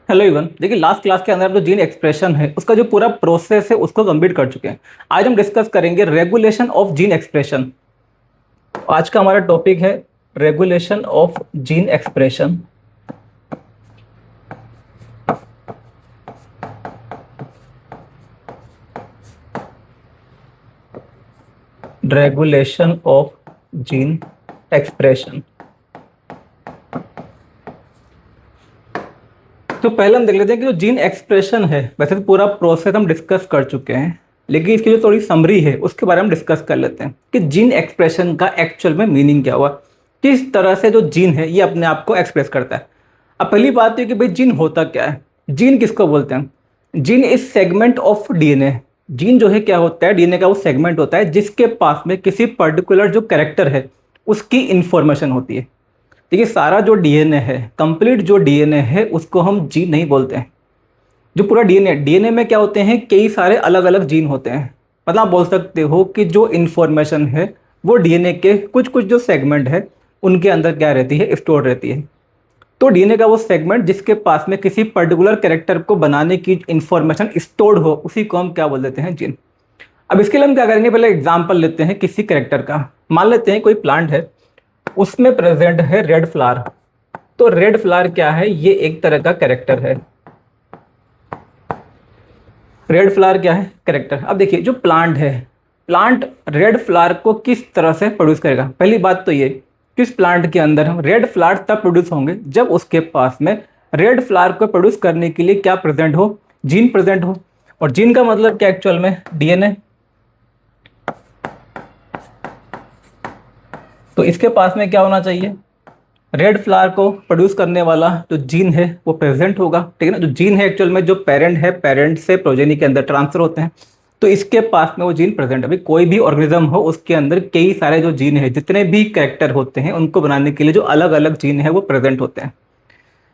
Hello even, देखिए last class के अंदर जो जीन एक्सप्रेशन है उसका जो पूरा प्रोसेस है उसको कंप्लीट कर चुके हैं। आज हम डिस्कस करेंगे रेगुलेशन ऑफ जीन एक्सप्रेशन। आज का हमारा टॉपिक है regulation of gene expression. Regulation of gene expression. तो पहले हम देख लेते हैं कि जो जीन एक्सप्रेशन है, वैसे तो पूरा प्रोसेस हम डिस्कस कर चुके हैं, लेकिन इसकी जो थोड़ी समरी है उसके बारे में हम डिस्कस कर लेते हैं कि जीन एक्सप्रेशन का एक्चुअल में मीनिंग क्या हुआ, किस तरह से जो जीन है ये अपने आप को एक्सप्रेस करता है। अब पहली बात है कि भाई जीन होता क्या है, जीन किसको बोलते हैं। Gene is segment of DNA. Gene जो है क्या होता है, डीएनए का वो सेगमेंट होता है जिसके पास में किसी पर्टिकुलर जो कैरेक्टर है उसकी इंफॉर्मेशन होती है। देखिए सारा जो डीएनए है, कंप्लीट जो डीएनए है उसको हम जीन नहीं बोलते हैं। जो पूरा डीएनए, डीएनए में क्या होते हैं, कई सारे अलग अलग जीन होते हैं। मतलब आप बोल सकते हो कि जो इन्फॉर्मेशन है वो डीएनए के कुछ कुछ जो सेगमेंट है उनके अंदर क्या रहती है, स्टोर रहती है। तो डीएनए का वो सेगमेंट जिसके पास में किसी पर्टिकुलर कैरेक्टर को बनाने की इंफॉर्मेशन स्टोर्ड हो, उसी को हम क्या बोल देते हैं, जीन। अब इसके लिए हम क्या करेंगे, पहले एग्जाम्पल लेते हैं किसी कैरेक्टर का। मान लेते हैं कोई प्लांट है, उसमें प्रेजेंट है रेड फ्लावर। तो रेड फ्लावर क्या है, ये एक तरह का कैरेक्टर है। रेड फ्लावर क्या है, कैरेक्टर। अब देखिए जो प्लांट है, प्लांट रेड फ्लावर को किस तरह से प्रोड्यूस करेगा। पहली बात तो ये, किस प्लांट के अंदर रेड फ्लावर तब प्रोड्यूस होंगे जब उसके पास में रेड फ्लावर को प्रोड्यूस करने के लिए क्या प्रेजेंट हो, जीन प्रेजेंट हो। और जीन का मतलब क्या एक्चुअल में, डीएनए। तो इसके पास में क्या होना चाहिए, रेड फ्लावर को प्रोड्यूस करने वाला जो जीन है वो प्रेजेंट होगा, ठीक है ना। जो जीन है एक्चुअल में जो पेरेंट है, पेरेंट से प्रोजेनी के अंदर ट्रांसफर होते हैं, तो इसके पास में वो जीन प्रेजेंट है। अभी कोई भी ऑर्गेनिज्म हो उसके अंदर कई सारे जो जीन है, जितने भी कैरेक्टर होते हैं उनको बनाने के लिए जो अलग अलग जीन है वो प्रेजेंट होते हैं।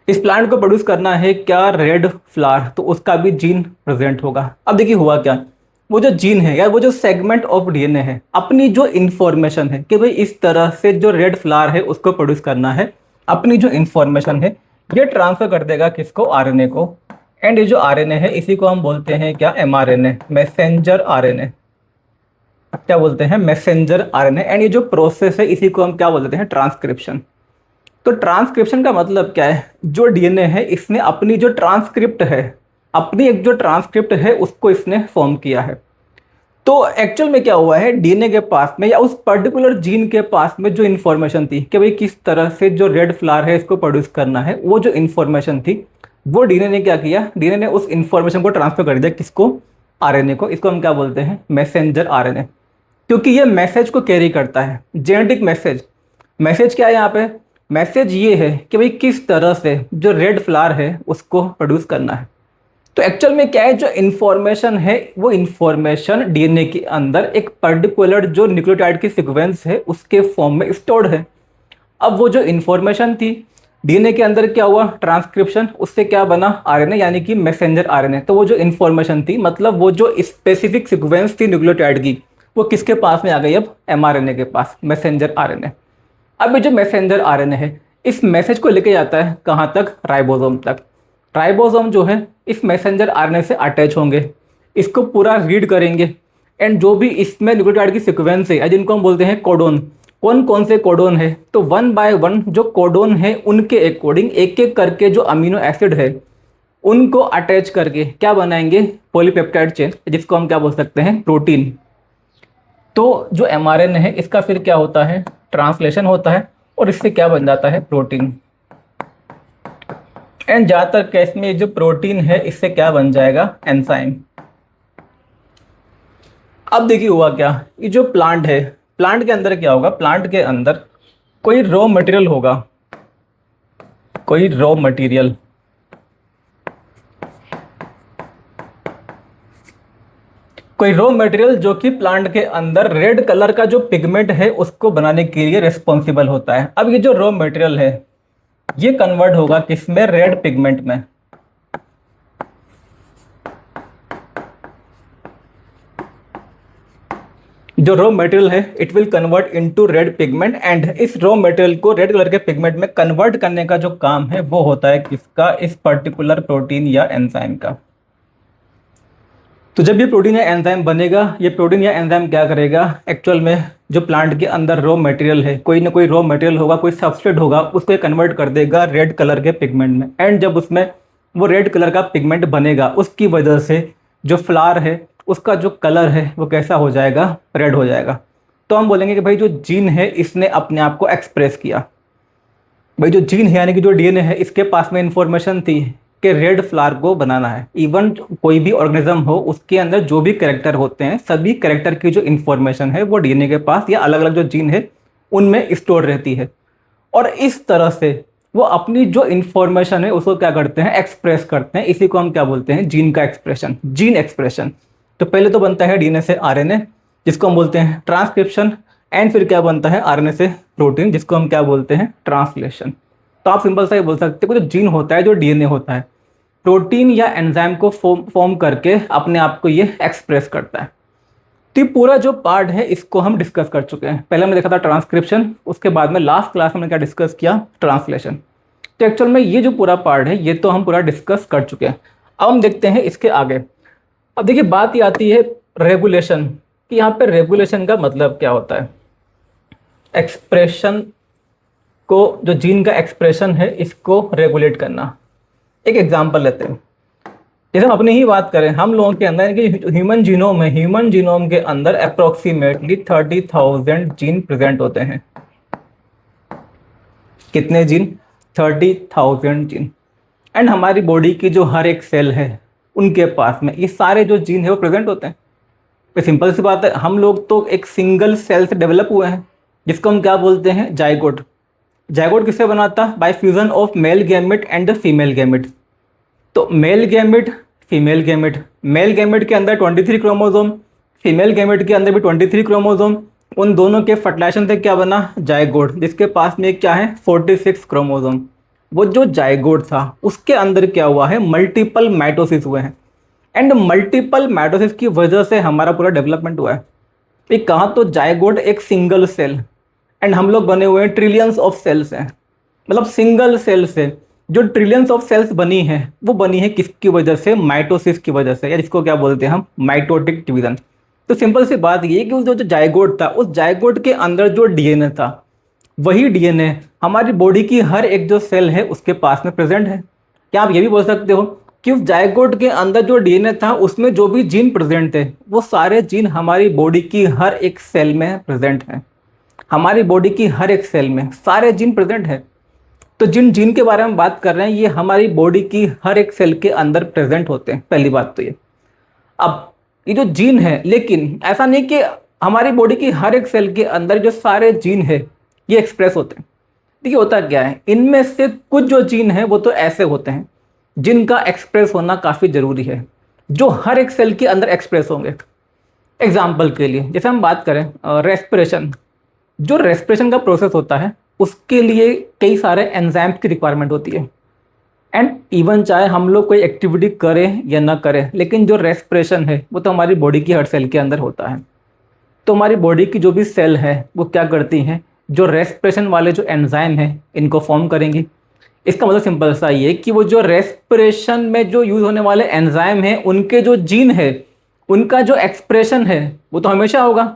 इस प्लांट को प्रोड्यूस करना है क्या, रेड फ्लावर, तो उसका भी जीन प्रेजेंट होगा। अब देखिए हुआ क्या, वो जो जीन है या वो जो सेगमेंट ऑफ डीएनए है, अपनी जो इंफॉर्मेशन है कि भाई इस तरह से जो रेड फ्लावर है उसको प्रोड्यूस करना है, अपनी जो इंफॉर्मेशन है ये ट्रांसफर कर देगा किसको, आरएनए को। एंड ये जो आरएनए है इसी को हम बोलते हैं क्या, एमआरएनए, मैसेंजर आरएनए। क्या बोलते हैं, मैसेंजर आरएनए। एंड ये जो प्रोसेस है इसी को हम क्या बोल देते हैं, ट्रांसक्रिप्शन। तो ट्रांसक्रिप्शन का मतलब क्या है, जो डीएनए है इसने अपनी जो ट्रांसक्रिप्ट है, अपनी एक जो ट्रांसक्रिप्ट है उसको इसने फॉर्म किया है। तो एक्चुअल में क्या हुआ है, डीएनए के पास में या उस पर्टिकुलर जीन के पास में जो इन्फॉर्मेशन थी कि भाई किस तरह से जो रेड फ्लावर है इसको प्रोड्यूस करना है, वो जो इन्फॉर्मेशन थी वो डीएनए ने क्या किया, डीएनए ने उस इन्फॉर्मेशन को ट्रांसफर कर दिया किसको, आरएनए को। इसको हम क्या बोलते हैं, मैसेंजर आरएनए। क्योंकि ये मैसेज को कैरी करता है, जेनेटिक मैसेज। मैसेज क्या है यहाँ पे, मैसेज ये है कि भाई किस तरह से जो रेड फ्लावर है उसको प्रोड्यूस करना है। तो एक्चुअल में क्या है, जो इन्फॉर्मेशन है वो इन्फॉर्मेशन डीएनए के अंदर एक पर्टिकुलर जो न्यूक्लियोटाइड की सीक्वेंस है उसके फॉर्म में स्टोर्ड है। अब वो जो इन्फॉर्मेशन थी डीएनए के अंदर क्या हुआ, ट्रांसक्रिप्शन, उससे क्या बना, आरएनए, यानी कि मैसेंजर आरएनए। तो वो जो इन्फॉर्मेशन थी, मतलब वो जो स्पेसिफिक सीक्वेंस थी न्यूक्लियोटाइड की, वो किसके पास में आ गई, अब एमआरएनए के पास, मैसेंजर आरएनए। अब ये जो मैसेंजर आरएनए है इस मैसेज को लेके जाता है कहाँ तक, राइबोसोम तक। राइबोसोम जो है इस मैसेंजर आरएनए से अटैच होंगे, इसको पूरा रीड करेंगे। एंड जो भी इसमें न्यूक्लियोटाइड की सीक्वेंस है जिनको हम बोलते हैं कोडोन, कौन कौन से कोडोन है, तो वन बाय वन जो कोडोन है उनके अकॉर्डिंग एक एक करके जो अमीनो एसिड है उनको अटैच करके क्या बनाएंगे, पॉलीपेप्टाइड चेन, जिसको हम क्या बोल सकते हैं, प्रोटीन। तो जो एमआरएनए है इसका फिर क्या होता है, ट्रांसलेशन होता है और इससे क्या बन जाता है, प्रोटीन। एंड ज़्यादातर केस में जो प्रोटीन है इससे क्या बन जाएगा, एंजाइम। अब देखिए हुआ क्या, ये जो प्लांट है, प्लांट के अंदर क्या होगा, प्लांट के अंदर कोई रॉ मटेरियल होगा, कोई रॉ मटेरियल। कोई रॉ मटेरियल जो कि प्लांट के अंदर रेड कलर का जो पिगमेंट है उसको बनाने के लिए रिस्पॉन्सिबल होता है। अब ये जो रॉ मटेरियल है ये कन्वर्ट होगा किसमें, रेड पिगमेंट में। जो रॉ मटेरियल है it will convert into red pigment, and इस रॉ मटेरियल को रेड कलर के पिगमेंट में कन्वर्ट करने का जो काम है वो होता है किसका, इस पर्टिकुलर प्रोटीन या एंजाइम का। तो जब ये प्रोटीन या एंजाइम बनेगा, ये प्रोटीन या एंजाइम क्या करेगा, एक्चुअल में जो प्लांट के अंदर रॉ मटेरियल है, कोई ना कोई रॉ मटेरियल होगा, कोई सबस्ट्रेट होगा, उसको कन्वर्ट कर देगा रेड कलर के पिगमेंट में। एंड जब उसमें वो रेड कलर का पिगमेंट बनेगा, उसकी वजह से जो फ्लावर है उसका जो कलर है वो कैसा हो जाएगा, रेड हो जाएगा। तो हम बोलेंगे कि भाई जो जीन है इसने अपने आप को एक्सप्रेस किया। भाई जो जीन है यानी कि जो डीएनए है, इसके पास में इंफॉर्मेशन थी कि रेड फ्लावर को बनाना है। इवन कोई भी ऑर्गेनिज्म हो, उसके अंदर जो भी कैरेक्टर होते हैं, सभी कैरेक्टर की जो इंफॉर्मेशन है वो डीएनए के पास या अलग अलग जो जीन है उनमें स्टोर रहती है। और इस तरह से वो अपनी जो इंफॉर्मेशन है उसको क्या करते हैं, एक्सप्रेस करते हैं। इसी को हम क्या बोलते हैं, जीन का एक्सप्रेशन, जीन एक्सप्रेशन। तो पहले तो बनता है डीएनए से आरएनए, जिसको हम बोलते हैं ट्रांसक्रिप्शन, एंड फिर क्या बनता है आरएनए से प्रोटीन, जिसको हम क्या बोलते हैं, ट्रांसलेशन। तो आप सिंपल सा ये बोल सकते हैं कि जो जीन होता है, जो डीएनए होता है, प्रोटीन या एंजाइम को फॉर्म करके अपने आप को ये एक्सप्रेस करता है। तो ये पूरा जो पार्ट है इसको हम डिस्कस कर चुके हैं। पहले हमने देखा था ट्रांसक्रिप्शन, उसके बाद में लास्ट क्लास में हमने क्या डिस्कस किया, ट्रांसलेशन। तो एक्चुअल में ये जो पूरा पार्ट है ये तो हम पूरा डिस्कस कर चुके हैं। अब हम देखते हैं इसके आगे। अब देखिए बात ये आती है रेगुलेशन कि यहाँ पे रेगुलेशन का मतलब क्या होता है। एक्सप्रेशन को, जो जीन का एक्सप्रेशन है इसको रेगुलेट करना। एक एग्जांपल लेते हैं, जैसे हम अपनी ही बात करें, हम लोगों के अंदर ह्यूमन जीनोम है, ह्यूमन जीनोम के अंदर अप्रोक्सीमेटली 30,000 जीन प्रेजेंट होते हैं। कितने जीन, 30,000 जीन। एंड हमारी बॉडी की जो हर एक सेल है उनके पास में ये सारे जो जीन है वो प्रेजेंट होते हैं। तो सिंपल सी बात है, हम लोग तो एक सिंगल सेल से डेवलप हुए हैं, जिसको हम क्या बोलते हैं, जाइगोट। जाइगोट किससे बनाता, by fusion of male gamete and female gamete. तो male gamete, female gamete, male gamete के अंदर 23 क्रोमोसोम, फीमेल गैमेट के अंदर भी 23 क्रोमोसोम, उन दोनों के फर्टिलाइजेशन से क्या बना, जाइगोट, जिसके पास में क्या है, 46 क्रोमोसोम। वो जो जाइगोट था उसके अंदर क्या हुआ है, मल्टीपल माइटोसिस हुए हैं। एंड मल्टीपल माइटोसिस की वजह से हमारा पूरा डेवलपमेंट हुआ है। एक कहा तो जाइगोट एक सिंगल सेल, एंड हम लोग बने हुए हैं ट्रिलियंस ऑफ सेल्स हैं। मतलब सिंगल सेल से जो ट्रिलियंस ऑफ सेल्स बनी है वो बनी है किसकी वजह से, माइटोसिस की वजह से, या जिसको क्या बोलते हैं हम, माइटोटिक डिवीजन। तो सिंपल सी बात ये कि उस जो जाइगोट था, उस जाइगोट के अंदर जो डीएनए था, वही डीएनए हमारी बॉडी की हर एक जो सेल है उसके पास में प्रेजेंट है। क्या आप ये भी बोल सकते हो कि उस जाइगोट के अंदर जो डीएनए था उसमें जो भी जीन प्रेजेंट थे वो सारे जीन हमारी बॉडी की हर एक सेल में प्रेजेंट हैं। हमारी बॉडी की हर एक सेल में सारे जीन प्रेजेंट है। तो जिन जीन के बारे में बात कर रहे हैं ये हमारी बॉडी की हर एक सेल के अंदर प्रेजेंट होते हैं, पहली बात तो ये। अब ये जो जीन है, लेकिन ऐसा नहीं कि हमारी बॉडी की हर एक सेल के अंदर जो सारे जीन है ये एक्सप्रेस होते हैं। देखिए होता क्या है, इनमें से कुछ जो जीन है वो तो ऐसे होते हैं जिनका एक्सप्रेस होना काफ़ी ज़रूरी है, जो हर एक सेल के अंदर एक्सप्रेस होंगे। एग्जाम्पल के लिए जैसे हम बात करें रेस्पिरेशन, जो रेस्पिरेशन का प्रोसेस होता है उसके लिए कई सारे एंजाइम्स की रिक्वायरमेंट होती है। एंड इवन चाहे हम लोग कोई एक्टिविटी करें या ना करें, लेकिन जो रेस्पिरेशन है वो तो हमारी बॉडी की हर सेल के अंदर होता है। तो हमारी बॉडी की जो भी सेल है वो क्या करती हैं, जो रेस्पिरेशन वाले जो एंजाइम है इनको फॉर्म करेंगी। इसका मतलब सिंपल सा ये कि वो जो रेस्पिरेशन में जो यूज़ होने वाले एंजाइम हैं उनके जो जीन है उनका जो एक्सप्रेशन है वो तो हमेशा होगा।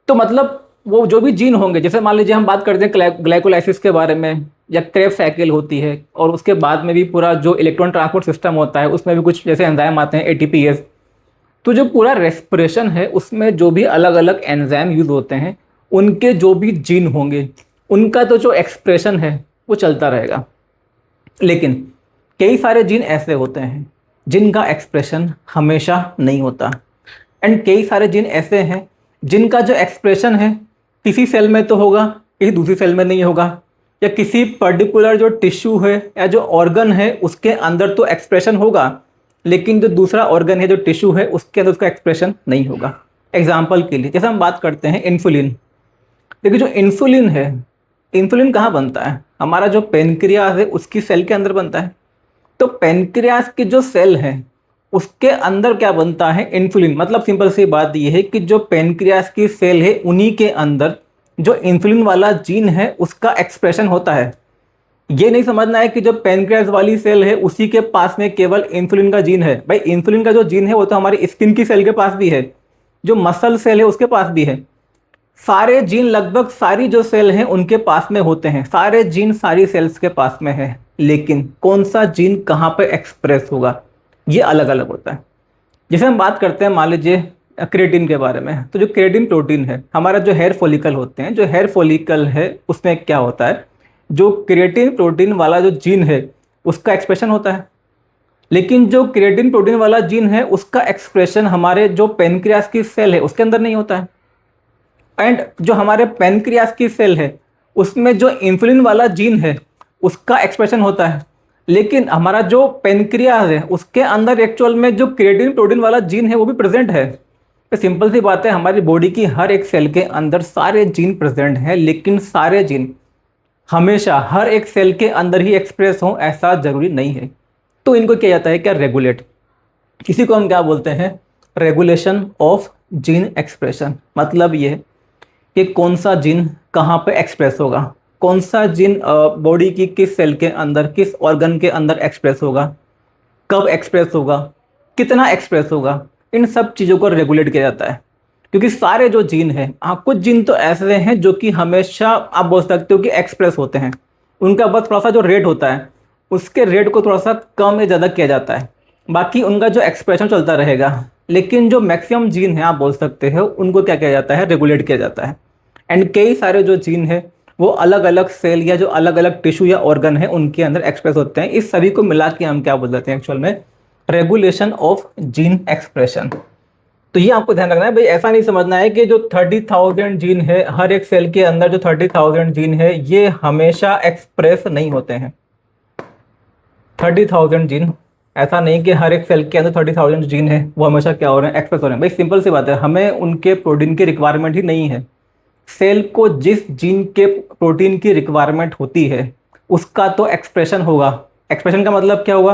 तो मतलब वो जो भी जीन होंगे, जैसे मान लीजिए हम बात करते हैं ग्लाइकोलाइसिस के बारे में, या क्रेब साइकिल होती है, और उसके बाद में भी पूरा जो इलेक्ट्रॉन ट्रांसपोर्ट सिस्टम होता है उसमें भी कुछ जैसे एंजाइम आते हैं एटीपीएस। तो जो पूरा रेस्पिरेशन है उसमें जो भी अलग अलग एंजाइम यूज होते हैं उनके जो भी जीन होंगे उनका तो जो एक्सप्रेशन है वो चलता रहेगा। लेकिन कई सारे जीन ऐसे होते हैं जिनका एक्सप्रेशन हमेशा नहीं होता, एंड कई सारे जीन ऐसे हैं जिनका जो एक्सप्रेशन है किसी सेल में तो होगा, किसी दूसरी सेल में नहीं होगा, या किसी पर्टिकुलर जो टिश्यू है या जो ऑर्गन है उसके अंदर तो एक्सप्रेशन होगा, लेकिन जो दूसरा ऑर्गन है, जो टिश्यू है, उसके अंदर उसका एक्सप्रेशन नहीं होगा। एग्जाम्पल के लिए जैसे हम बात करते हैं इंसुलिन। देखिए जो इंसुलिन है, इंसुलिन कहाँ बनता है, हमारा जो पेनक्रियास है उसकी सेल के अंदर बनता है। तो पेनक्रियास की जो सेल है उसके अंदर क्या बनता है, इंसुलिन। मतलब सिंपल सी बात यह है कि जो पेनक्रियास की सेल है उन्हीं के अंदर जो इंसुलिन वाला जीन है उसका एक्सप्रेशन होता है। ये नहीं समझना है कि जो पेनक्रियास वाली सेल है उसी के पास में केवल इंसुलिन का जीन है। भाई इंसुलिन का जो जीन है वो तो हमारी स्किन की सेल के पास भी है, जो मसल सेल है उसके पास भी है। सारे जीन लगभग सारी जो सेल हैं उनके पास में होते हैं, सारे जीन सारी सेल्स के पास में है, लेकिन कौन सा जीन कहाँ पे एक्सप्रेस होगा ये अलग अलग होता है। जैसे हम बात करते हैं मान लीजिए क्रिएटिन के बारे में, तो जो क्रिएटिन प्रोटीन है, हमारा जो हेयर फॉलिकल होते हैं, जो हेयर फॉलिकल है उसमें क्या होता है, जो क्रिएटिन प्रोटीन वाला जो जीन है उसका एक्सप्रेशन होता है। लेकिन जो क्रिएटिन प्रोटीन वाला जीन है उसका एक्सप्रेशन हमारे जो पेनक्रियास की सेल है उसके अंदर नहीं होता है। एंड जो हमारे पेनक्रियास की सेल है उसमें जो इंसुलिन वाला जीन है उसका एक्सप्रेशन होता है। लेकिन हमारा जो पेनक्रियास है उसके अंदर एक्चुअल में जो क्रिएटिन प्रोटीन वाला जीन है वो भी प्रेजेंट है। तो सिंपल सी बात है, हमारी बॉडी की हर एक सेल के अंदर सारे जीन प्रेजेंट हैं, लेकिन सारे जीन हमेशा हर एक सेल के अंदर ही एक्सप्रेस हो ऐसा जरूरी नहीं है। तो इनको किया जाता है क्या, रेगुलेट। इसी को हम क्या बोलते हैं, रेगुलेशन ऑफ जीन एक्सप्रेशन। मतलब ये कि कौन सा जीन कहाँ पे एक्सप्रेस होगा, कौन सा जीन बॉडी की किस सेल के अंदर किस ऑर्गन के अंदर एक्सप्रेस होगा, कब एक्सप्रेस होगा, कितना एक्सप्रेस होगा, इन सब चीज़ों को रेगुलेट किया जाता है। क्योंकि सारे जो जीन हैं, हाँ कुछ जीन तो ऐसे हैं जो कि हमेशा आप बोल सकते हो कि एक्सप्रेस होते हैं, उनका बस थोड़ा सा जो रेट होता है उसके रेट को थोड़ा सा कम या ज़्यादा किया जाता है, बाकी उनका जो एक्सप्रेशन चलता रहेगा। लेकिन जो मैक्सिमम जीन है आप बोल सकते हो उनको क्या किया जाता है, रेगुलेट किया जाता है। एंड कई सारे जो जीन है वो अलग अलग सेल या जो अलग अलग टिश्यू या ऑर्गन है उनके अंदर एक्सप्रेस होते हैं। इस सभी को मिला के हम क्या बोल देते हैं एक्चुअल में, रेगुलेशन ऑफ जीन एक्सप्रेशन। तो ये आपको ध्यान रखना है भाई, ऐसा नहीं समझना है कि जो 30,000 जीन है हर एक सेल के अंदर, जो 30,000 जीन है ये हमेशा एक्सप्रेस नहीं होते हैं। 30,000 जीन ऐसा नहीं कि हर एक सेल के अंदर 30,000 जीन है वो हमेशा क्या हो रहे हैं, एक्सप्रेस हो रहे हैं। भाई सिंपल सी बात है, हमें उनके प्रोटीन की रिक्वायरमेंट ही नहीं है। सेल को जिस जीन के प्रोटीन की रिक्वायरमेंट होती है उसका तो एक्सप्रेशन होगा। एक्सप्रेशन का मतलब क्या होगा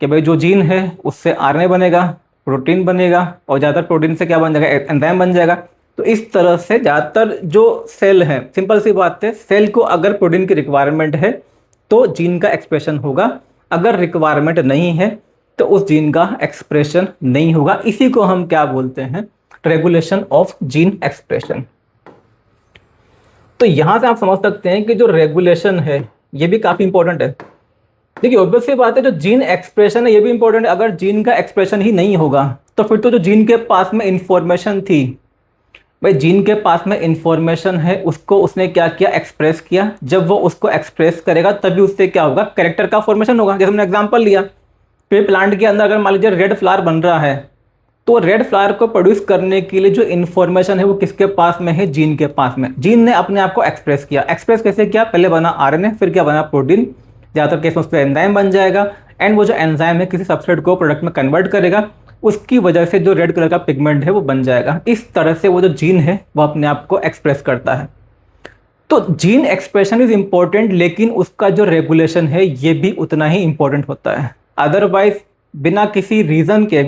कि भाई जो जीन है उससे आरएनए बनेगा, प्रोटीन बनेगा, और ज़्यादातर प्रोटीन से क्या बन जाएगा, एंजाइम बन जाएगा। तो इस तरह से ज़्यादातर जो सेल है, सिंपल सी बात है, सेल को अगर प्रोटीन की रिक्वायरमेंट है तो जीन का एक्सप्रेशन होगा, अगर रिक्वायरमेंट नहीं है तो उस जीन का एक्सप्रेशन नहीं होगा। इसी को हम क्या बोलते हैं, रेगुलेशन ऑफ जीन एक्सप्रेशन। तो यहां से आप समझ सकते हैं कि जो रेगुलेशन है ये भी काफी इंपॉर्टेंट है। देखिए ऑब्वियस सी बात है, जो जीन एक्सप्रेशन है ये भी इंपॉर्टेंट है। अगर जीन का एक्सप्रेशन ही नहीं होगा तो फिर तो जो जीन के पास में इंफॉर्मेशन थी, भाई जीन के पास में इंफॉर्मेशन है उसको उसने क्या किया, एक्सप्रेस किया। जब वो उसको एक्सप्रेस करेगा तभी उससे क्या होगा, कैरेक्टर का फॉर्मेशन होगा। जैसे हमने एग्जांपल लिया कि प्लांट के अंदर अगर मान लीजिए रेड फ्लावर बन रहा है, तो रेड फ्लावर को प्रोड्यूस करने के लिए जो इन्फॉर्मेशन है वो किसके पास में है, जीन के पास में। जीन ने अपने आप को एक्सप्रेस किया। एक्सप्रेस कैसे किया, पहले बना आरएनए, फिर क्या बना, प्रोटीन, ज़्यादातर केस में उस पर एंजाइम बन जाएगा। एंड वो जो एंजाइम है किसी सबस्ट्रेट को प्रोडक्ट में कन्वर्ट करेगा, उसकी वजह से जो रेड कलर का पिगमेंट है वो बन जाएगा। इस तरह से वो जो जीन है वो अपने आप को एक्सप्रेस करता है। तो जीन एक्सप्रेशन इज इंपॉर्टेंट, लेकिन उसका जो रेगुलेशन है ये भी उतना ही इंपॉर्टेंट होता है। अदरवाइज बिना किसी रीजन के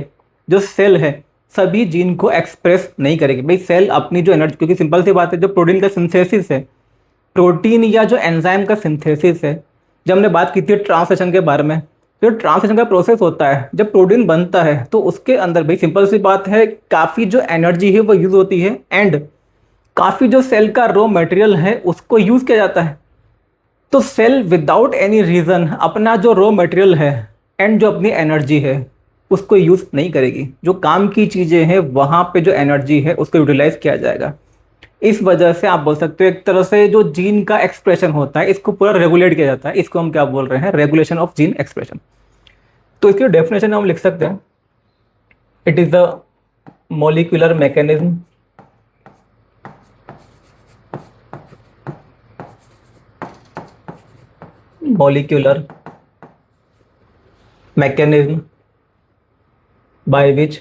जो सेल है सभी जीन को एक्सप्रेस नहीं करेगी। भाई सेल अपनी जो एनर्जी, क्योंकि सिंपल सी बात है, जो प्रोटीन का सिंथेसिस है, प्रोटीन या जो एंजाइम का सिंथेसिस है, जब हमने बात की थी ट्रांसलेशन के बारे में, जो ट्रांसलेशन का प्रोसेस होता है, जब प्रोटीन बनता है तो उसके अंदर भाई सिंपल सी बात है काफ़ी जो एनर्जी है वो यूज़ होती है। एंड काफ़ी जो सेल का रॉ मटेरियल है उसको यूज़ किया जाता है। तो सेल विदाउट एनी रीज़न अपना जो रॉ मटेरियल है एंड जो अपनी एनर्जी है उसको यूज़ नहीं करेगी। जो काम की चीज़ें हैं वहाँ पे जो एनर्जी है उसको यूटिलाइज किया जाएगा। इस वजह से आप बोल सकते हो एक तरह से जो जीन का एक्सप्रेशन होता है इसको पूरा रेगुलेट किया जाता है। इसको हम क्या बोल रहे हैं, रेगुलेशन ऑफ जीन एक्सप्रेशन। तो इसकी डेफिनेशन हम लिख सकते हैं, it is the molecular mechanism molecular mechanism by which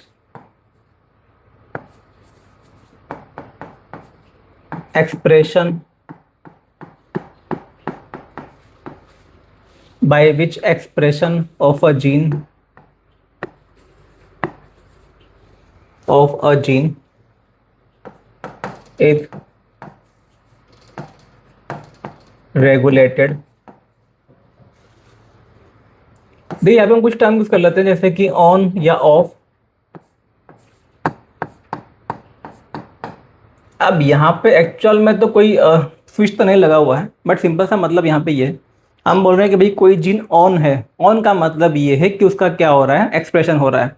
expression of a gene of a gene is regulated। देखिए यहाँ पे हम कुछ टर्म यूज कर लेते हैं जैसे कि ऑन या ऑफ। अब यहाँ पे एक्चुअल में तो कोई स्विच तो नहीं लगा हुआ है, बट सिंपल सा मतलब यहाँ पे ये है, हम बोल रहे हैं कि भाई कोई जीन ऑन है। ऑन का मतलब ये है कि उसका क्या हो रहा है, एक्सप्रेशन हो रहा है।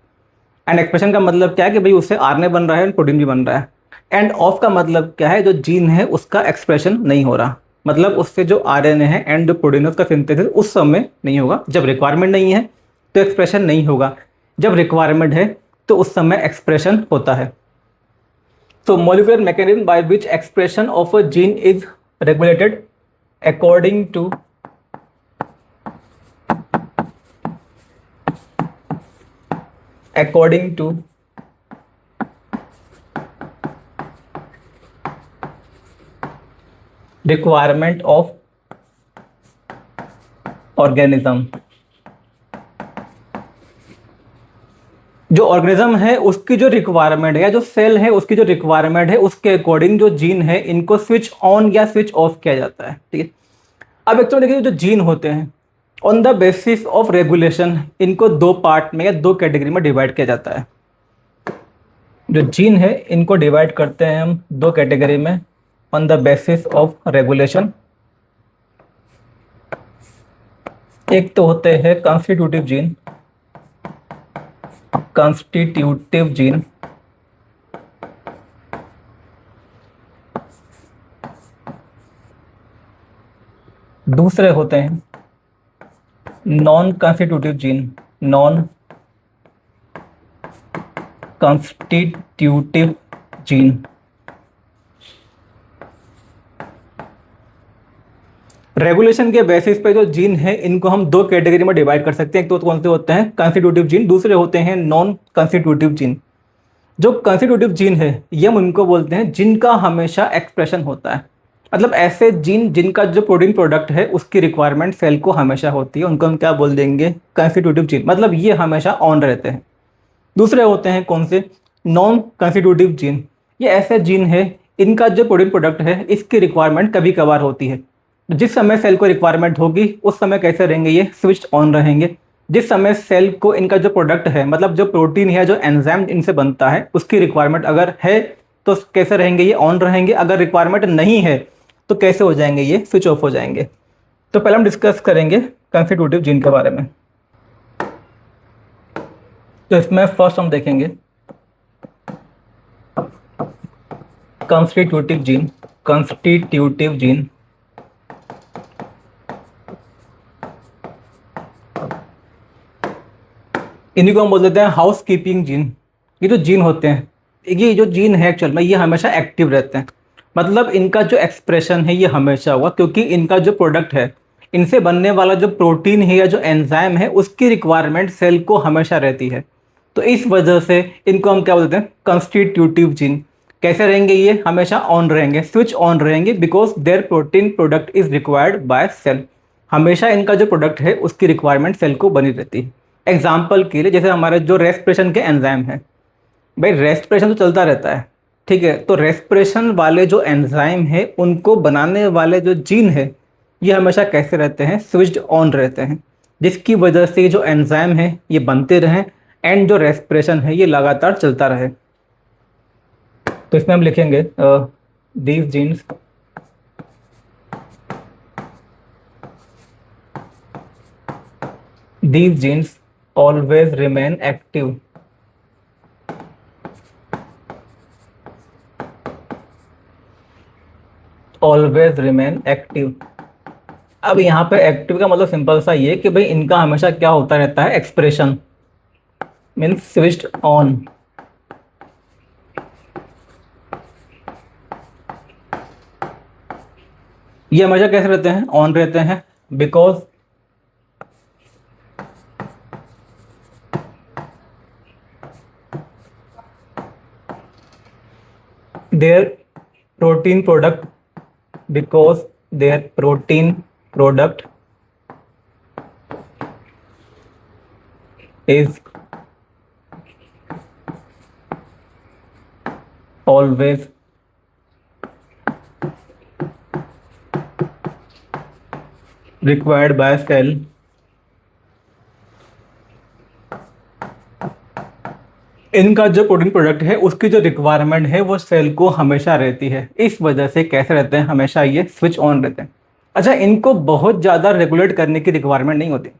एंड एक्सप्रेशन का मतलब क्या है कि भाई उससे आरएनए बन रहा है, प्रोटीन भी बन रहा है। एंड ऑफ का मतलब क्या है, जो जीन है उसका एक्सप्रेशन नहीं हो रहा, मतलब उससे जो आरएनए है एंड जो प्रोटीन है उसका सिंथेसिस उस समय नहीं होगा। जब रिक्वायरमेंट नहीं है तो एक्सप्रेशन नहीं होगा, जब रिक्वायरमेंट है तो उस समय एक्सप्रेशन होता है। So molecular mechanism by which expression of a gene is regulated according to requirement of organism। जो ऑर्गेनिज्म है उसकी जो रिक्वायरमेंट है या जो सेल है उसकी जो रिक्वायरमेंट है उसके अकॉर्डिंग जो जीन है इनको स्विच ऑन या स्विच ऑफ किया जाता है। ठीक है, अब एक्चुअली देखिए जो जीन होते हैं on the basis of regulation इनको दो पार्ट में या दो कैटेगरी में डिवाइड किया जाता है। जो जीन है इनको डिवाइड करते हैं हम दो कैटेगरी में on the basis of regulation. एक तो होते हैं कॉन्स्टिट्यूटिव जीन, दूसरे होते हैं नॉन कॉन्स्टिट्यूटिव जीन। रेगुलेशन के बेसिस पे जो जीन है इनको हम दो कैटेगरी में डिवाइड कर सकते हैं। एक तो कौन से होते हैं, कॉन्स्टिट्यूटिव जीन, दूसरे होते हैं नॉन कॉन्स्टिट्यूटिव जीन। जो कॉन्स्टिट्यूटिव जीन है ये हम उनको बोलते हैं जिनका हमेशा एक्सप्रेशन होता है, मतलब ऐसे जीन जिनका जो प्रोटीन प्रोडक्ट है उसकी रिक्वायरमेंट सेल को हमेशा होती है, उनको हम क्या बोल देंगे, कॉन्स्टिट्यूटिव जीन, मतलब ये हमेशा ऑन रहते हैं। दूसरे होते हैं कौन से, नॉन कॉन्स्टिट्यूटिव जीन। ये ऐसे जीन है इनका जो प्रोटीन प्रोडक्ट है इसकी रिक्वायरमेंट कभी कभार होती है। जिस समय सेल को रिक्वायरमेंट होगी उस समय कैसे रहेंगे, ये स्विच ऑन रहेंगे। जिस समय सेल को इनका जो प्रोडक्ट है मतलब जो प्रोटीन है जो एंजाइम इनसे बनता है उसकी रिक्वायरमेंट अगर है तो कैसे रहेंगे, ये ऑन रहेंगे। अगर रिक्वायरमेंट नहीं है तो कैसे हो जाएंगे, ये स्विच ऑफ हो जाएंगे। तो पहले हम डिस्कस करेंगे कॉन्स्टिट्यूटिव जीन के बारे में। तो इसमें फर्स्ट हम देखेंगे कॉन्स्टिट्यूटिव जीन। इन्हीं को हम बोल देते हैं हाउस कीपिंग जीन। ये जो जीन होते हैं, ये जो जीन है एक्चुअल में ये हमेशा एक्टिव रहते हैं, मतलब इनका जो एक्सप्रेशन है ये हमेशा हुआ, क्योंकि इनका जो प्रोडक्ट है इनसे बनने वाला जो प्रोटीन है या जो एंजाइम है उसकी रिक्वायरमेंट सेल को हमेशा रहती है। तो इस वजह से इनको हम क्या बोलते हैं, कॉन्स्टिट्यूटिव जीन। कैसे रहेंगे, ये हमेशा ऑन रहेंगे, स्विच ऑन रहेंगे, because their protein product is required by cell. हमेशा इनका जो प्रोडक्ट है उसकी रिक्वायरमेंट सेल को बनी रहती है। एग्जाम्पल के लिए जैसे हमारे जो रेस्पिरेशन के एंजाइम है, भाई रेस्पिरेशन तो चलता रहता है, ठीक है, तो रेस्पिरेशन वाले जो एंजाइम है उनको बनाने वाले जो जीन है ये हमेशा कैसे रहते हैं, स्विच्ड ऑन रहते हैं, जिसकी वजह से जो एंजाइम है ये बनते रहें एंड जो रेस्पिरेशन है ये लगातार चलता रहे। तो इसमें हम लिखेंगे these genes always remain active अब यहाँ पे एक्टिव का मतलब सिंपल सा ये कि भाई इनका हमेशा क्या होता रहता है, एक्सप्रेशन मीन्स स्विच्ड ऑन। ये हमेशा कैसे रहते हैं, ऑन रहते हैं, because their protein product is always required by cell इनका जो प्रोटीन प्रोडक्ट है उसकी जो रिक्वायरमेंट है वो सेल को हमेशा रहती है। इस वजह से कैसे रहते हैं, हमेशा ये स्विच ऑन रहते हैं। अच्छा, इनको बहुत ज़्यादा रेगुलेट करने की रिक्वायरमेंट नहीं होती।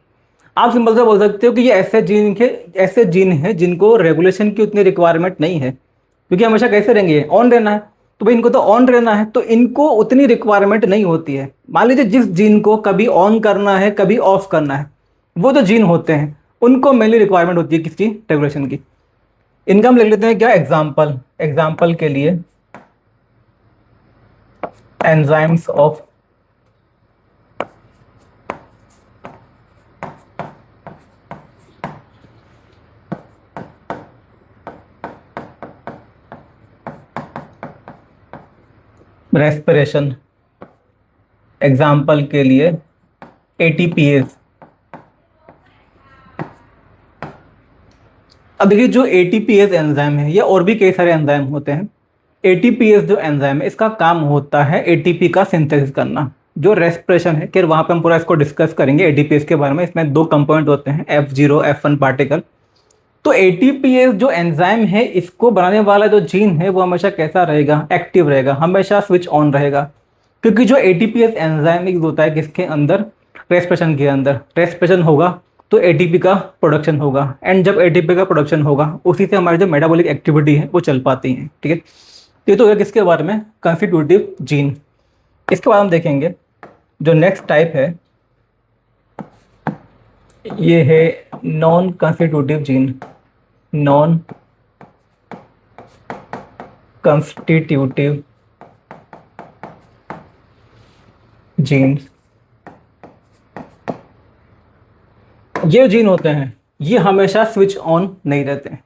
आप सिंपल से बोल सकते हो कि ये ऐसे जीन हैं जिनको रेगुलेशन की उतनी रिक्वायरमेंट नहीं है, क्योंकि हमेशा कैसे रहेंगे, ऑन रहना है। तो भाई इनको तो ऑन रहना है, तो इनको उतनी रिक्वायरमेंट नहीं होती है। मान लीजिए जिस जीन को कभी ऑन करना है कभी ऑफ करना है, वो जो जीन होते हैं उनको मेनली रिक्वायरमेंट होती है किसकी, रेगुलेशन की। इनका हम लिख लेते हैं क्या, एग्जाम्पल के लिए एंजाइम्स ऑफ रेस्पिरेशन, एग्जाम्पल के लिए एटीपीएस। अब देखिए जो एटीपीएस एंजाइम है या और भी कई सारे एंजाइम होते हैं, एटीपीएस जो एंजाइम है इसका काम होता है एटीपी का सिंथेसिस करना। जो रेस्पिरेशन है, फिर वहां पे हम पूरा इसको डिस्कस करेंगे एटीपीएस के बारे में। इसमें दो कंपोनेंट होते हैं, F0 F1 पार्टिकल। तो एटीपीएस जो एंजाइम है इसको बनाने वाला जो जीन है वो हमेशा कैसा रहेगा, एक्टिव रहेगा, हमेशा स्विच ऑन रहेगा। क्योंकि जो एटीपीएस एंजाइम यूज होता है किसके अंदर, रेस्पिरेशन के अंदर। रेस्पिरेशन होगा तो एटीपी का प्रोडक्शन होगा, एंड जब एटीपी का प्रोडक्शन होगा उसी से हमारी जो मेटाबॉलिक एक्टिविटी है वो चल पाती है। ठीक है, ये तो हो गया किसके बारे में, कंस्टिट्यूटिव जीन। इसके बाद हम देखेंगे जो नेक्स्ट टाइप है ये है non constitutive gene. Non constitutive genes, ये जीन होते हैं ये हमेशा स्विच ऑन नहीं रहते हैं।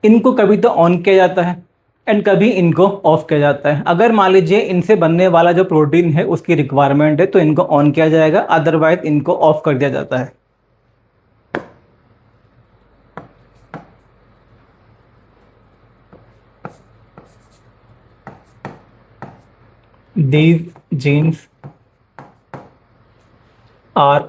इनको कभी तो ऑन किया जाता है एंड कभी इनको ऑफ किया जाता है। अगर मान लीजिए इनसे बनने वाला जो प्रोटीन है उसकी रिक्वायरमेंट है तो इनको ऑन किया जाएगा, अदरवाइज इनको ऑफ कर दिया जाता है। These genes are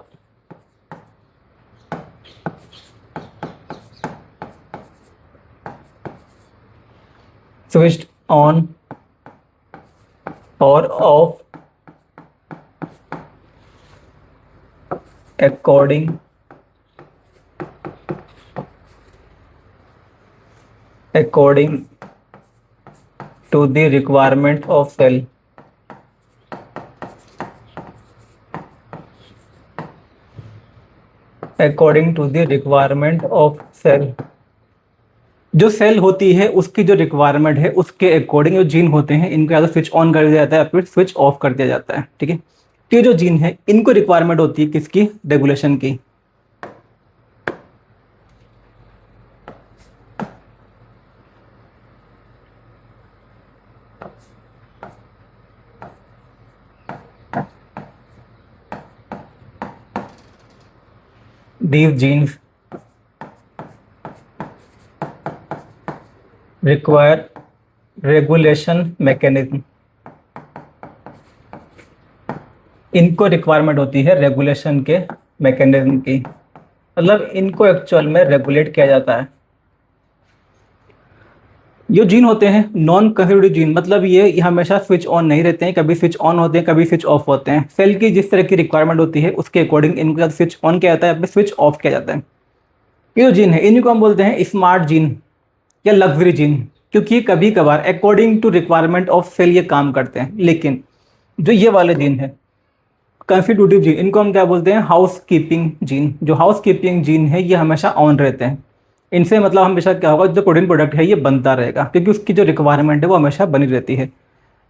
switched on or off according to the requirement of cell। According to the requirement of cell, जो सेल होती है उसकी जो रिक्वायरमेंट है उसके अकॉर्डिंग जो जीन होते हैं इनको या तो स्विच ऑन कर दिया जाता है या फिर स्विच ऑफ कर दिया जाता है। ठीक है, तो ये जो जीन है इनको रिक्वायरमेंट होती है किसकी, रेगुलेशन की। These genes require regulation mechanism। इनको रिक्वायरमेंट होती है रेगुलेशन के मैकेनिज्म की, मतलब इनको एक्चुअल में रेगुलेट किया जाता है। ये जीन होते हैं नॉन कंस्टिट्यूटिव जीन, मतलब ये हमेशा स्विच ऑन नहीं रहते हैं, कभी स्विच ऑन होते हैं कभी स्विच ऑफ होते हैं। सेल की जिस तरह की रिक्वायरमेंट होती है उसके अकॉर्डिंग इनको स्विच ऑन किया जाता है या फिर स्विच ऑफ किया जाता है। ये जो जीन है इनको हम बोलते हैं स्मार्ट जीन या लग्जरी जीन, क्योंकि कभी कभार according to requirement of cell ये काम करते हैं। लेकिन जो ये वाले जीन है कंस्टिट्यूटिव जीन, इनको हम क्या बोलते हैं, हाउस कीपिंग जीन। जो हाउस कीपिंग जीन है ये हमेशा ऑन रहते हैं। इनसे मतलब हमेशा क्या होगा, जो प्रोटीन प्रोडक्ट है ये बनता रहेगा क्योंकि उसकी जो रिक्वायरमेंट है वो हमेशा बनी रहती है।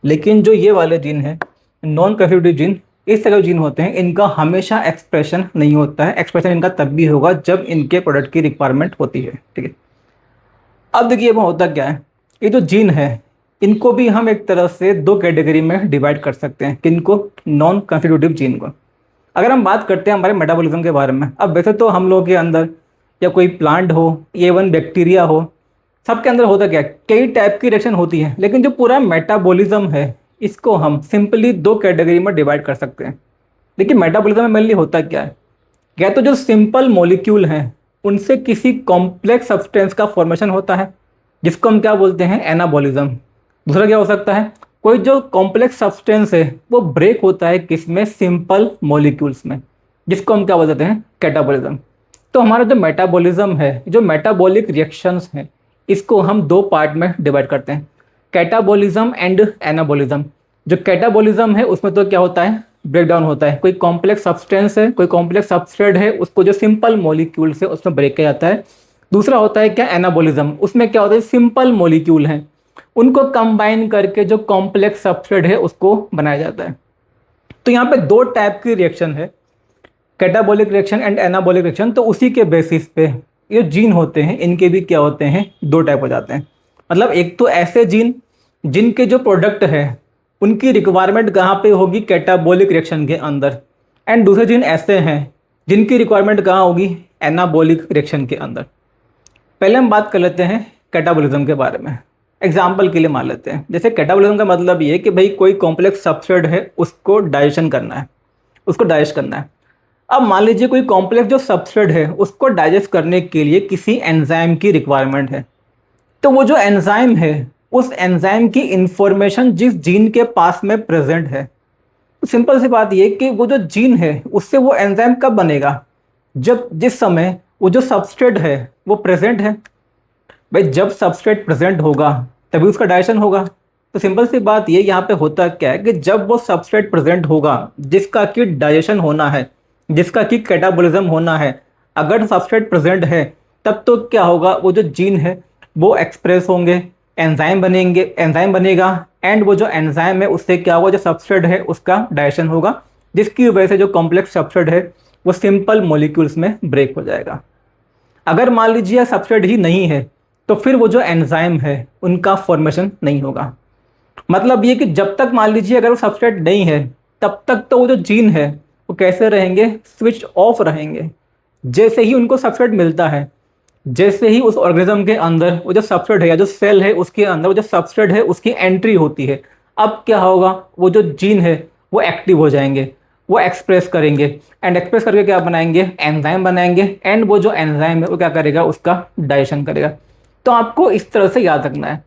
लेकिन जो ये वाले जीन है नॉन कंस्टिट्यूटिव जीन, इस तरह के जीन होते हैं इनका हमेशा एक्सप्रेशन नहीं होता है। एक्सप्रेशन इनका तब भी होगा जब इनके प्रोडक्ट की रिक्वायरमेंट होती है। ठीक है, अब देखिए वो होता क्या है, ये जो जीन है इनको भी हम एक तरह से दो कैटेगरी में डिवाइड कर सकते हैं। किनको, नॉन कंस्टिट्यूटिव जीन को। अगर हम बात करते हैं हमारे मेटाबॉलिज्म के बारे में, अब वैसे तो हम लोगों के अंदर या कोई प्लांट हो, इवन बैक्टीरिया हो, सबके अंदर होता क्या है, कई टाइप की रिएक्शन होती है, लेकिन जो पूरा मेटाबॉलिज्म है इसको हम सिंपली दो कैटेगरी में डिवाइड कर सकते हैं। देखिए मेटाबॉलिज्म में मेनली होता क्या है, या तो जो सिंपल मॉलिक्यूल हैं उनसे किसी कॉम्प्लेक्स सब्सटेंस का फॉर्मेशन होता है जिसको हम क्या बोलते हैं, एनाबॉलिज्म। दूसरा क्या हो सकता है, कोई जो कॉम्प्लेक्स सब्सटेंस है वो ब्रेक होता है किसमें, सिंपल मॉलिक्यूल्स में, जिसको हम क्या बोलते हैं, कैटाबॉलिज्म। तो हमारा जो मेटाबॉलिज्म है, जो मेटाबॉलिक रिएक्शंस हैं, इसको हम दो पार्ट में डिवाइड करते हैं, कैटाबॉलिज्म एंड एनाबॉलिज्म। जो कैटाबॉलिज्म है उसमें तो क्या होता है, ब्रेक डाउन होता है, कोई कॉम्प्लेक्स सब्सटेंस है, कोई कॉम्प्लेक्स सबस्ट्रेट है, उसको जो सिंपल मॉलिक्यूल से उसमें ब्रेक किया जाता है। दूसरा होता है क्या, एनाबॉलिज्म। उसमें क्या होता है, सिंपल मॉलिक्यूल हैं उनको कंबाइन करके जो कॉम्प्लेक्स सबस्ट्रेट है उसको बनाया जाता है। तो यहाँ पे दो टाइप की रिएक्शन है, catabolic reaction and anabolic reaction. तो उसी के बेसिस पे ये जीन होते हैं इनके भी क्या होते हैं, दो टाइप हो जाते हैं। मतलब एक तो ऐसे जीन जिनके जो प्रोडक्ट है उनकी रिक्वायरमेंट कहाँ पे होगी, कैटाबॉलिक रिएक्शन के अंदर, एंड दूसरे जीन ऐसे हैं जिनकी रिक्वायरमेंट कहाँ होगी, एनाबॉलिक रिएक्शन के अंदर। पहले हम बात कर लेते हैं कैटाबॉलिज्म के बारे में। एग्जाम्पल के लिए मान लेते हैं, जैसे कैटाबॉलिज्म का मतलब ये है कि भाई कोई कॉम्प्लेक्स सबस्ट्रेट है उसको डाइजेशन करना है, उसको डाइजेस्ट करना है। अब मान लीजिए कोई कॉम्प्लेक्स जो सबस्ट्रेट है उसको डाइजेस्ट करने के लिए किसी एंजाइम की रिक्वायरमेंट है। तो वो जो एंजाइम है उस एंजाइम की इंफॉर्मेशन जिस जीन के पास में प्रेजेंट है, तो सिंपल सी बात ये कि वो जो जीन है उससे वो एंजाइम कब बनेगा, जब जिस समय वो जो सबस्ट्रेट है वो प्रेजेंट है। भाई जब सबस्ट्रेट प्रेजेंट होगा तभी उसका डाइजेशन होगा। तो सिंपल सी बात ये यहाँ पे होता क्या है कि जब वो सबस्ट्रेट प्रेजेंट होगा जिसका कि डाइजेशन होना है, जिसका कि कैटाबॉलिज्म होना है, अगर सबस्ट्रेट प्रेजेंट है तब तो क्या होगा, वो जो जीन है वो एक्सप्रेस होंगे, एंजाइम बनेंगे, एंजाइम बनेगा, एंड वो जो एंजाइम है उससे क्या होगा, जो सबस्ट्रेट है उसका डाइजेशन होगा, जिसकी वजह से जो कॉम्प्लेक्स सबस्ट्रेट है वो सिंपल मॉलिक्यूल्स में ब्रेक हो जाएगा। अगर मान लीजिए सबस्ट्रेट ही नहीं है तो फिर वो जो एंजाइम है उनका फॉर्मेशन नहीं होगा। मतलब ये कि जब तक मान लीजिए अगर वो सबस्ट्रेट नहीं है तब तक तो वो जो जीन है वो कैसे रहेंगे, स्विच ऑफ रहेंगे। जैसे ही उनको सबस्ट्रेट मिलता है, जैसे ही उस ऑर्गेनिज्म के अंदर वो जो सबस्ट्रेट है या जो सेल है उसके अंदर वो जो सबस्ट्रेट है उसकी एंट्री होती है, अब क्या होगा, वो जो जीन है वो एक्टिव हो जाएंगे, वो एक्सप्रेस करेंगे, एंड एक्सप्रेस करके क्या बनाएंगे, एंजाइम बनाएंगे, एंड वो जो एंजाइम है वो क्या करेगा, उसका डाइजेशन करेगा। तो आपको इस तरह से याद रखना है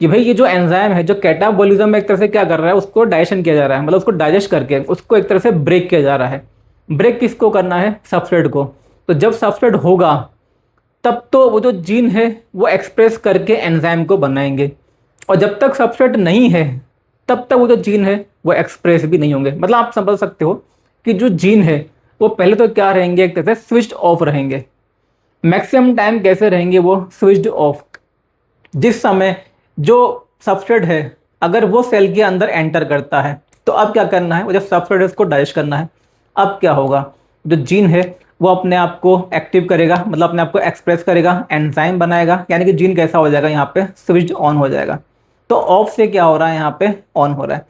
कि भाई ये जो एंजाइम है, जो कैटाबॉलिज्म में एक तरह से क्या कर रहा है, उसको डाइजेशन किया जा रहा है, मतलब उसको डाइजेस्ट करके उसको एक तरह से ब्रेक किया जा रहा है। ब्रेक किसको करना है, सबस्ट्रेट को। तो जब सबस्ट्रेट होगा तब तो वो जो जीन है वो एक्सप्रेस करके एंजाइम को बनाएंगे, और जब तक सबस्ट्रेट नहीं है तब तक वो जो जीन है वो एक्सप्रेस भी नहीं होंगे। मतलब आप समझ सकते हो कि जो जीन है वो पहले तो क्या रहेंगे, एक तरह से स्विच्ड ऑफ रहेंगे। मैक्सिमम टाइम कैसे रहेंगे, वो स्विच्ड ऑफ। जिस समय जो सबस्ट्रेट है अगर वो सेल के अंदर एंटर करता है तो अब क्या करना है, वो जब सबस्ट्रेट है उसको डाइजेस्ट करना है। अब क्या होगा, जो जीन है वो अपने आप को एक्टिव करेगा, मतलब अपने आप को एक्सप्रेस करेगा, एंजाइम बनाएगा, यानी कि जीन कैसा हो जाएगा, यहाँ पे स्विच ऑन हो जाएगा। तो ऑफ से क्या हो रहा है, यहाँ पे ऑन हो रहा है।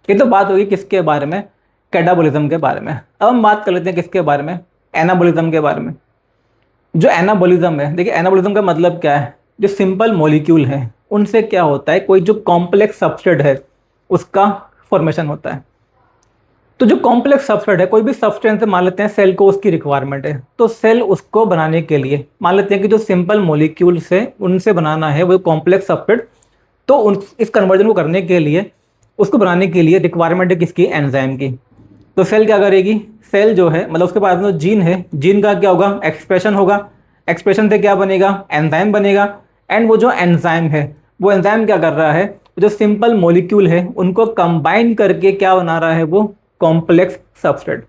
ये तो बात होगी किसके बारे में, कैटाबॉलिज्म के बारे में। अब हम बात कर लेते हैं किसके बारे में, एनाबॉलिज्म के बारे में। जो एनाबॉलिज्म है, देखिए एनाबॉलिज्म का मतलब क्या है, जो सिंपल मॉलिक्यूल है उनसे क्या होता है, कोई जो कॉम्प्लेक्स सबस्ट्रेट है उसका फॉर्मेशन होता है। तो जो कॉम्प्लेक्स सबस्ट्रेट है, कोई भी सब्सटेंस से मान लेते हैं सेल को उसकी रिक्वायरमेंट है, तो सेल उसको बनाने के लिए मान लेते हैं कि जो सिंपल मॉलिक्यूल से उनसे बनाना है वो कॉम्प्लेक्स सबस्ट्रेट, तो इस कन्वर्जन को करने के लिए, उसको बनाने के लिए रिक्वायरमेंट है किसकी, एंजाइम की। तो सेल क्या करेगी, सेल जो है मतलब उसके पास में जीन है, जीन का क्या होगा, एक्सप्रेशन होगा, एक्सप्रेशन से क्या बनेगा, एंजाइम बनेगा, एंड वो जो एंजाइम है वो एंजाइम क्या कर रहा है, जो सिंपल मॉलिक्यूल है उनको कंबाइन करके क्या बना रहा है, वो कॉम्प्लेक्स सबस्ट्रेट।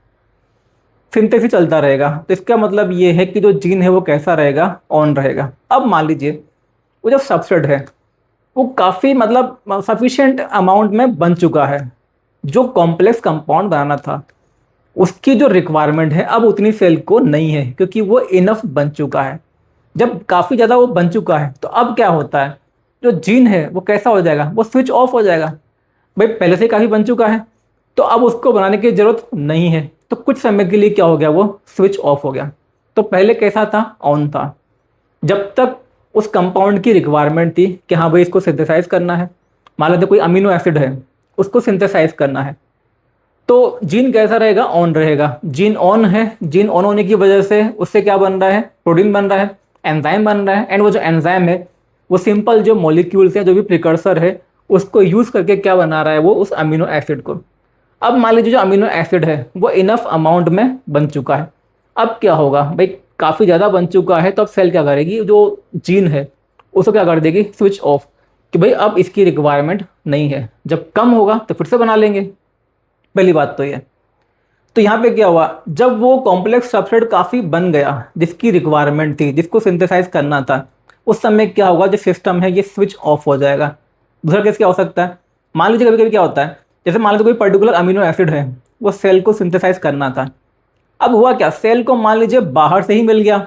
सिंथेसिस चलता रहेगा। तो इसका मतलब ये है कि जो जीन है वो कैसा रहेगा, ऑन रहेगा। अब मान लीजिए वो जो सबस्ट्रेट है वो काफ़ी मतलब सफिशिएंट अमाउंट में बन चुका है, जो कॉम्प्लेक्स कंपाउंड बनाना था उसकी जो रिक्वायरमेंट है अब उतनी सेल को नहीं है, क्योंकि वो इनफ बन चुका है। जब काफ़ी ज़्यादा वो बन चुका है तो अब क्या होता है, जो जीन है वो कैसा हो जाएगा, वो स्विच ऑफ हो जाएगा। भाई पहले से काफ़ी बन चुका है तो अब उसको बनाने की ज़रूरत नहीं है, तो कुछ समय के लिए क्या हो गया, वो स्विच ऑफ हो गया। तो पहले कैसा था, ऑन था। जब तक उस कंपाउंड की रिक्वायरमेंट थी कि हाँ भाई इसको सिंथेसाइज करना है। मान लेते कोई अमीनो एसिड है, उसको सिंथेसाइज करना है, तो जीन कैसा रहेगा? ऑन रहेगा। जीन ऑन है, जीन ऑन होने की वजह से उससे क्या बन रहा है? प्रोटीन बन रहा है, एंजाइम बन रहा है। एंड वो जो एंजाइम है वो सिंपल जो मॉलिक्यूल्स है, जो भी प्रिकर्सर है, उसको यूज करके क्या बना रहा है? वो उस अमीनो एसिड को। अब मान लीजिए जो अमीनो एसिड है वो इनफ अमाउंट में बन चुका है। अब क्या होगा भाई? काफ़ी ज़्यादा बन चुका है, तो अब सेल क्या करेगी? जो जीन है उसको क्या कर देगी? स्विच ऑफ, कि भाई अब इसकी रिक्वायरमेंट नहीं है। जब कम होगा तो फिर से बना लेंगे। पहली बात तो ये। तो यहाँ पे क्या हुआ? जब वो कॉम्प्लेक्स सबस्ट्रेट काफ़ी बन गया जिसकी रिक्वायरमेंट थी, जिसको सिंथेसाइज करना था, उस समय क्या होगा? जो सिस्टम है ये स्विच ऑफ हो जाएगा। दूसरा केस क्या हो सकता है? मान लीजिए कभी कभी क्या होता है, जैसे मान लीजिए कोई पर्टिकुलर अमीनो एसिड है, वो सेल को सिंथेसाइज करना था। अब हुआ क्या? सेल को मान लीजिए बाहर से ही मिल गया।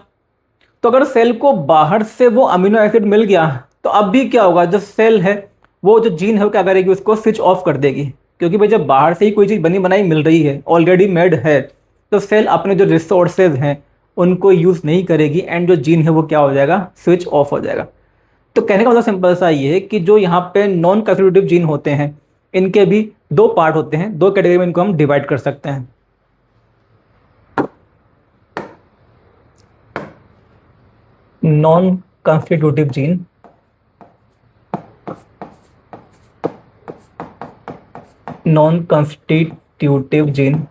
तो अगर सेल को बाहर से वो अमीनो एसिड मिल गया, तो अब भी क्या होगा? जो सेल है, वो जो जीन है वो क्या करेगी? उसको स्विच ऑफ कर देगी। क्योंकि भाई जब बाहर से ही कोई चीज़ बनी बनाई मिल रही है, ऑलरेडी मेड है, तो सेल अपने जो रिसोर्सेज हैं उनको यूज़ नहीं करेगी, एंड जो जीन है वो क्या हो जाएगा? स्विच ऑफ हो जाएगा। तो कहने का मतलब सिंपल सा ये है कि जो यहाँ पे नॉन कंस्टिट्यूटिव जीन होते हैं, इनके भी दो पार्ट होते हैं, दो कैटेगरी में इनको हम डिवाइड कर सकते हैं। Non constitutive gene, non constitutive gene,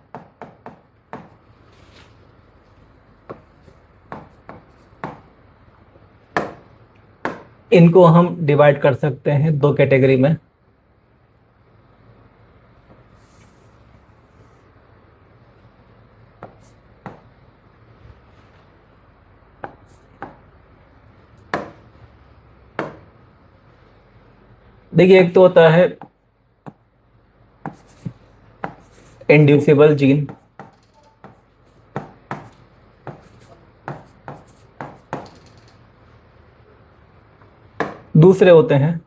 इनको हम डिवाइड कर सकते हैं दो कैटेगरी में। देखिए, एक तो होता है इंड्यूसिबल जीन, दूसरे होते हैं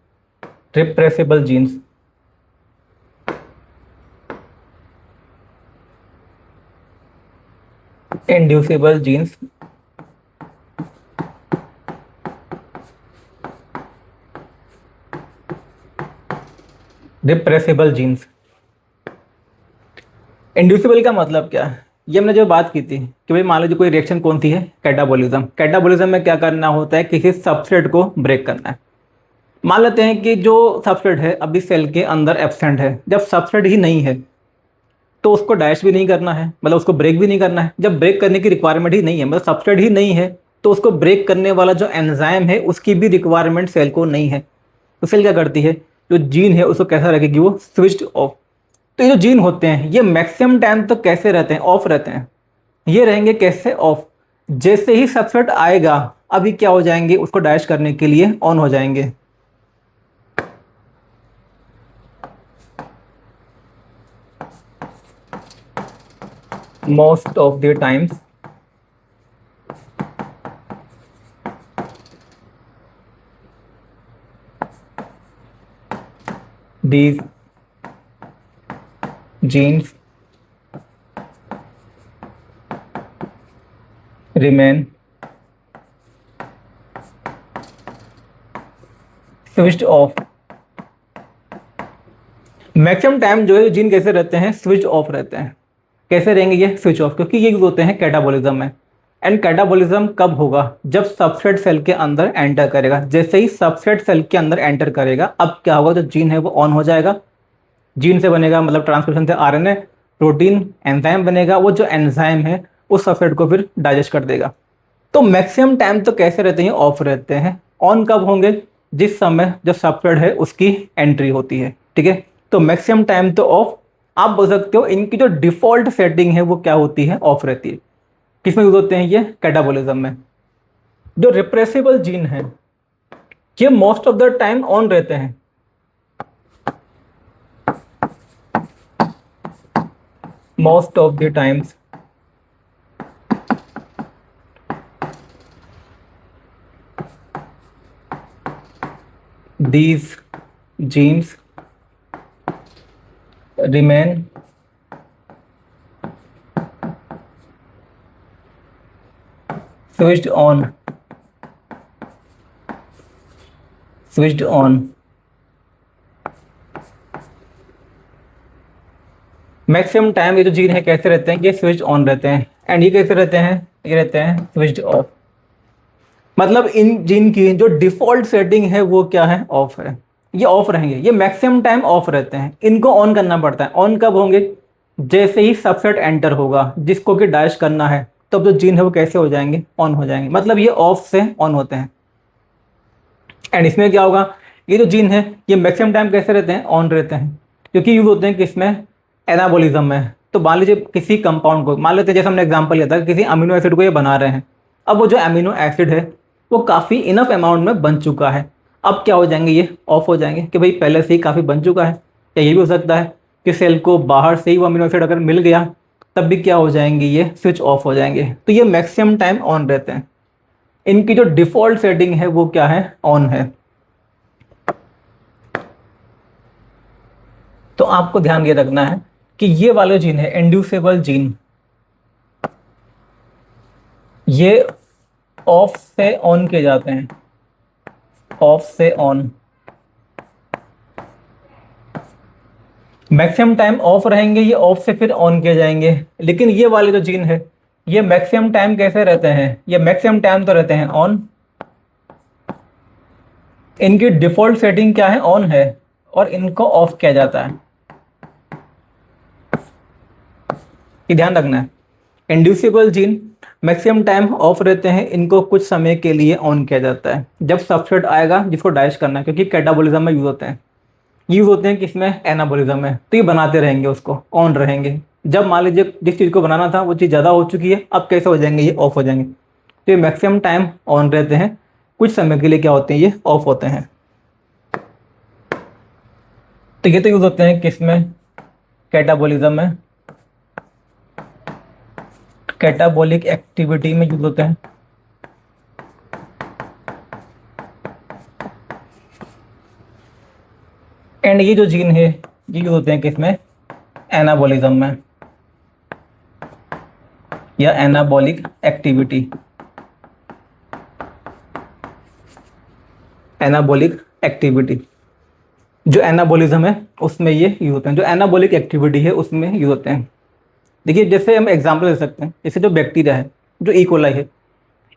repressible genes. Inducible genes, repressible genes. Inducible का मतलब क्या है? ये हमने जो बात की थी कि भाई मान लीजिए कोई रिएक्शन कौन सी है? कैटाबॉलिज्म। कैटाबॉलिज्म में क्या करना होता है? किसी सबस्ट्रेट को ब्रेक करना है। मान लेते हैं कि जो सबस्ट्रेट है अभी सेल के अंदर एब्सेंट है। जब सबस्ट्रेट ही नहीं है तो उसको डैश भी नहीं करना है, मतलब उसको ब्रेक भी नहीं करना है। जब ब्रेक करने की रिक्वायरमेंट ही नहीं है, मतलब सबस्ट्रेट ही नहीं है, तो उसको ब्रेक करने वाला जो एंजाइम है उसकी भी रिक्वायरमेंट सेल को नहीं है। तो सेल क्या करती है? जो जीन है उसको कैसा रखेगी? वो स्विच्ड ऑफ। तो ये जो जीन होते हैं ये मैक्सिमम टाइम तो कैसे रहते हैं? ऑफ रहते हैं। ये रहेंगे कैसे? ऑफ। जैसे ही सबसेट आएगा अभी क्या हो जाएंगे? उसको डैश करने के लिए ऑन हो जाएंगे। Most of the times these genes remain switched off। Maximum time जो है जीन कैसे रहते हैं? स्विच ऑफ रहते हैं। कैसे रहेंगे ये स्विच ऑफ? क्योंकि ये यूज होते हैं कैटाबॉलिज्म में। एंड कैटाबॉलिज्म कब होगा? जब सबस्ट्रेट सेल के अंदर एंटर करेगा। जैसे ही सबस्ट्रेट सेल के अंदर एंटर करेगा अब क्या होगा? जो जीन है वो ऑन हो जाएगा। जीन से बनेगा मतलब ट्रांसक्रिप्शन से आरएनए, प्रोटीन, एंजाइम बनेगा। वो जो एंजाइम है उस सबस्ट्रेट को फिर डाइजेस्ट कर देगा। तो मैक्सिमम टाइम तो कैसे रहते हैं? ऑफ रहते हैं। ऑन कब होंगे? जिस समय जो सबस्ट्रेट है उसकी एंट्री होती है। ठीक है, तो मैक्सिमम टाइम तो ऑफ। आप बोल सकते हो इनकी जो डिफॉल्ट सेटिंग है वो क्या होती है? ऑफ रहती है। किसमें यूज होते हैं ये? कैटाबॉलिज्म में। जो रिप्रेसिबल जीन है ये most of the time on रहते हैं। Most of the times these genes remain switched on switched on. Maximum time ये जो जीन है कैसे रहते हैं, ये स्विच ऑन रहते हैं, एंड ये कैसे रहते हैं, ये रहते हैं स्विच्ड ऑफ। मतलब इन जीन की जो डिफॉल्ट सेटिंग है वो क्या है, ऑफ है, ये ऑफ रहेंगे, ये मैक्सिमम टाइम ऑफ रहते हैं। इनको ऑन करना पड़ता है। ऑन कब होंगे, जैसे ही सबसेट एंटर होगा जिसको कि डैश करना है, तब जो जीन है वो कैसे हो जाएंगे, ऑन हो जाएंगे। मतलब ये ऑफ से ऑन होते हैं। एंड इसमें क्या होगा, ये जो जीन है ये मैक्सिमम टाइम कैसे रहते हैं, ऑन रहते हैं, क्योंकि यूज होते हैं किसमें, एनाबोलिज्म में। तो मान लीजिए किसी कंपाउंड को, मान लेते हैं जैसे हमने एग्जांपल लिया था, किसी अमीनो एसिड को ये बना रहे हैं। अब वो जो अमीनो एसिड है वो काफ़ी इनफ अमाउंट में बन चुका है। अब क्या हो जाएंगे, ये ऑफ हो जाएंगे कि भाई पहले से ही काफ़ी बन चुका है। या ये भी हो सकता है कि सेल को बाहर से ही वो अमीनो एसिड अगर मिल गया, तब भी क्या हो जाएंगे, ये स्विच ऑफ हो जाएंगे। तो ये मैक्सिमम टाइम ऑन रहते हैं। इनकी जो डिफ़ॉल्ट सेटिंग है वो क्या है, ऑन है। तो आपको ध्यान ये रखना है कि ये वाले जीन है इंड्यूसेबल जीन, ये ऑफ से ऑन किए जाते हैं, ऑफ से ऑन। मैक्सिमम टाइम ऑफ रहेंगे, ये ऑफ से फिर ऑन किए जाएंगे। लेकिन ये वाले जो जीन है ये मैक्सिमम टाइम कैसे रहते हैं, ये मैक्सिमम टाइम तो रहते हैं ऑन। इनकी डिफॉल्ट सेटिंग क्या है, ऑन है, और इनको ऑफ किया जाता है। ये ध्यान रखना है। Inducible gene maximum time of रहते हैं, इनको कुछ समय के लिए ऑन किया जाता है जब सबस्ट्रेट आएगा जिसको डैश करना है, क्योंकि कैटाबोलिज्म में यूज होते हैं। यूज होते हैं किसमें, एनाबोलिज्म में। तो ये बनाते रहेंगे, उसको ऑन रहेंगे। जब मान लीजिए जिस चीज़ को बनाना था वो चीज़ ज़्यादा हो चुकी है, अब कैसे हो जाएंगे, ये ऑफ हो जाएंगे। तो ये मैक्सिमम टाइम ऑन रहते हैं, कुछ समय के लिए क्या होते हैं, ये ऑफ होते हैं। तो ये तो यूज होते हैं किसमें, कैटाबोलिज्म में, कैटाबॉलिक एक्टिविटी में यूज होते हैं। एंड ये जो जीन है ये यूज होते हैं किसमें, एनाबोलिज्म में, या एनाबॉलिक एक्टिविटी, एनाबॉलिक एक्टिविटी। जो एनाबोलिज्म है उसमें ये यूज होते हैं, जो एनाबॉलिक एक्टिविटी है उसमें यूज होते हैं। देखिए जैसे हम एग्जांपल दे सकते हैं, जैसे जो बैक्टीरिया है, जो इकोलाई है,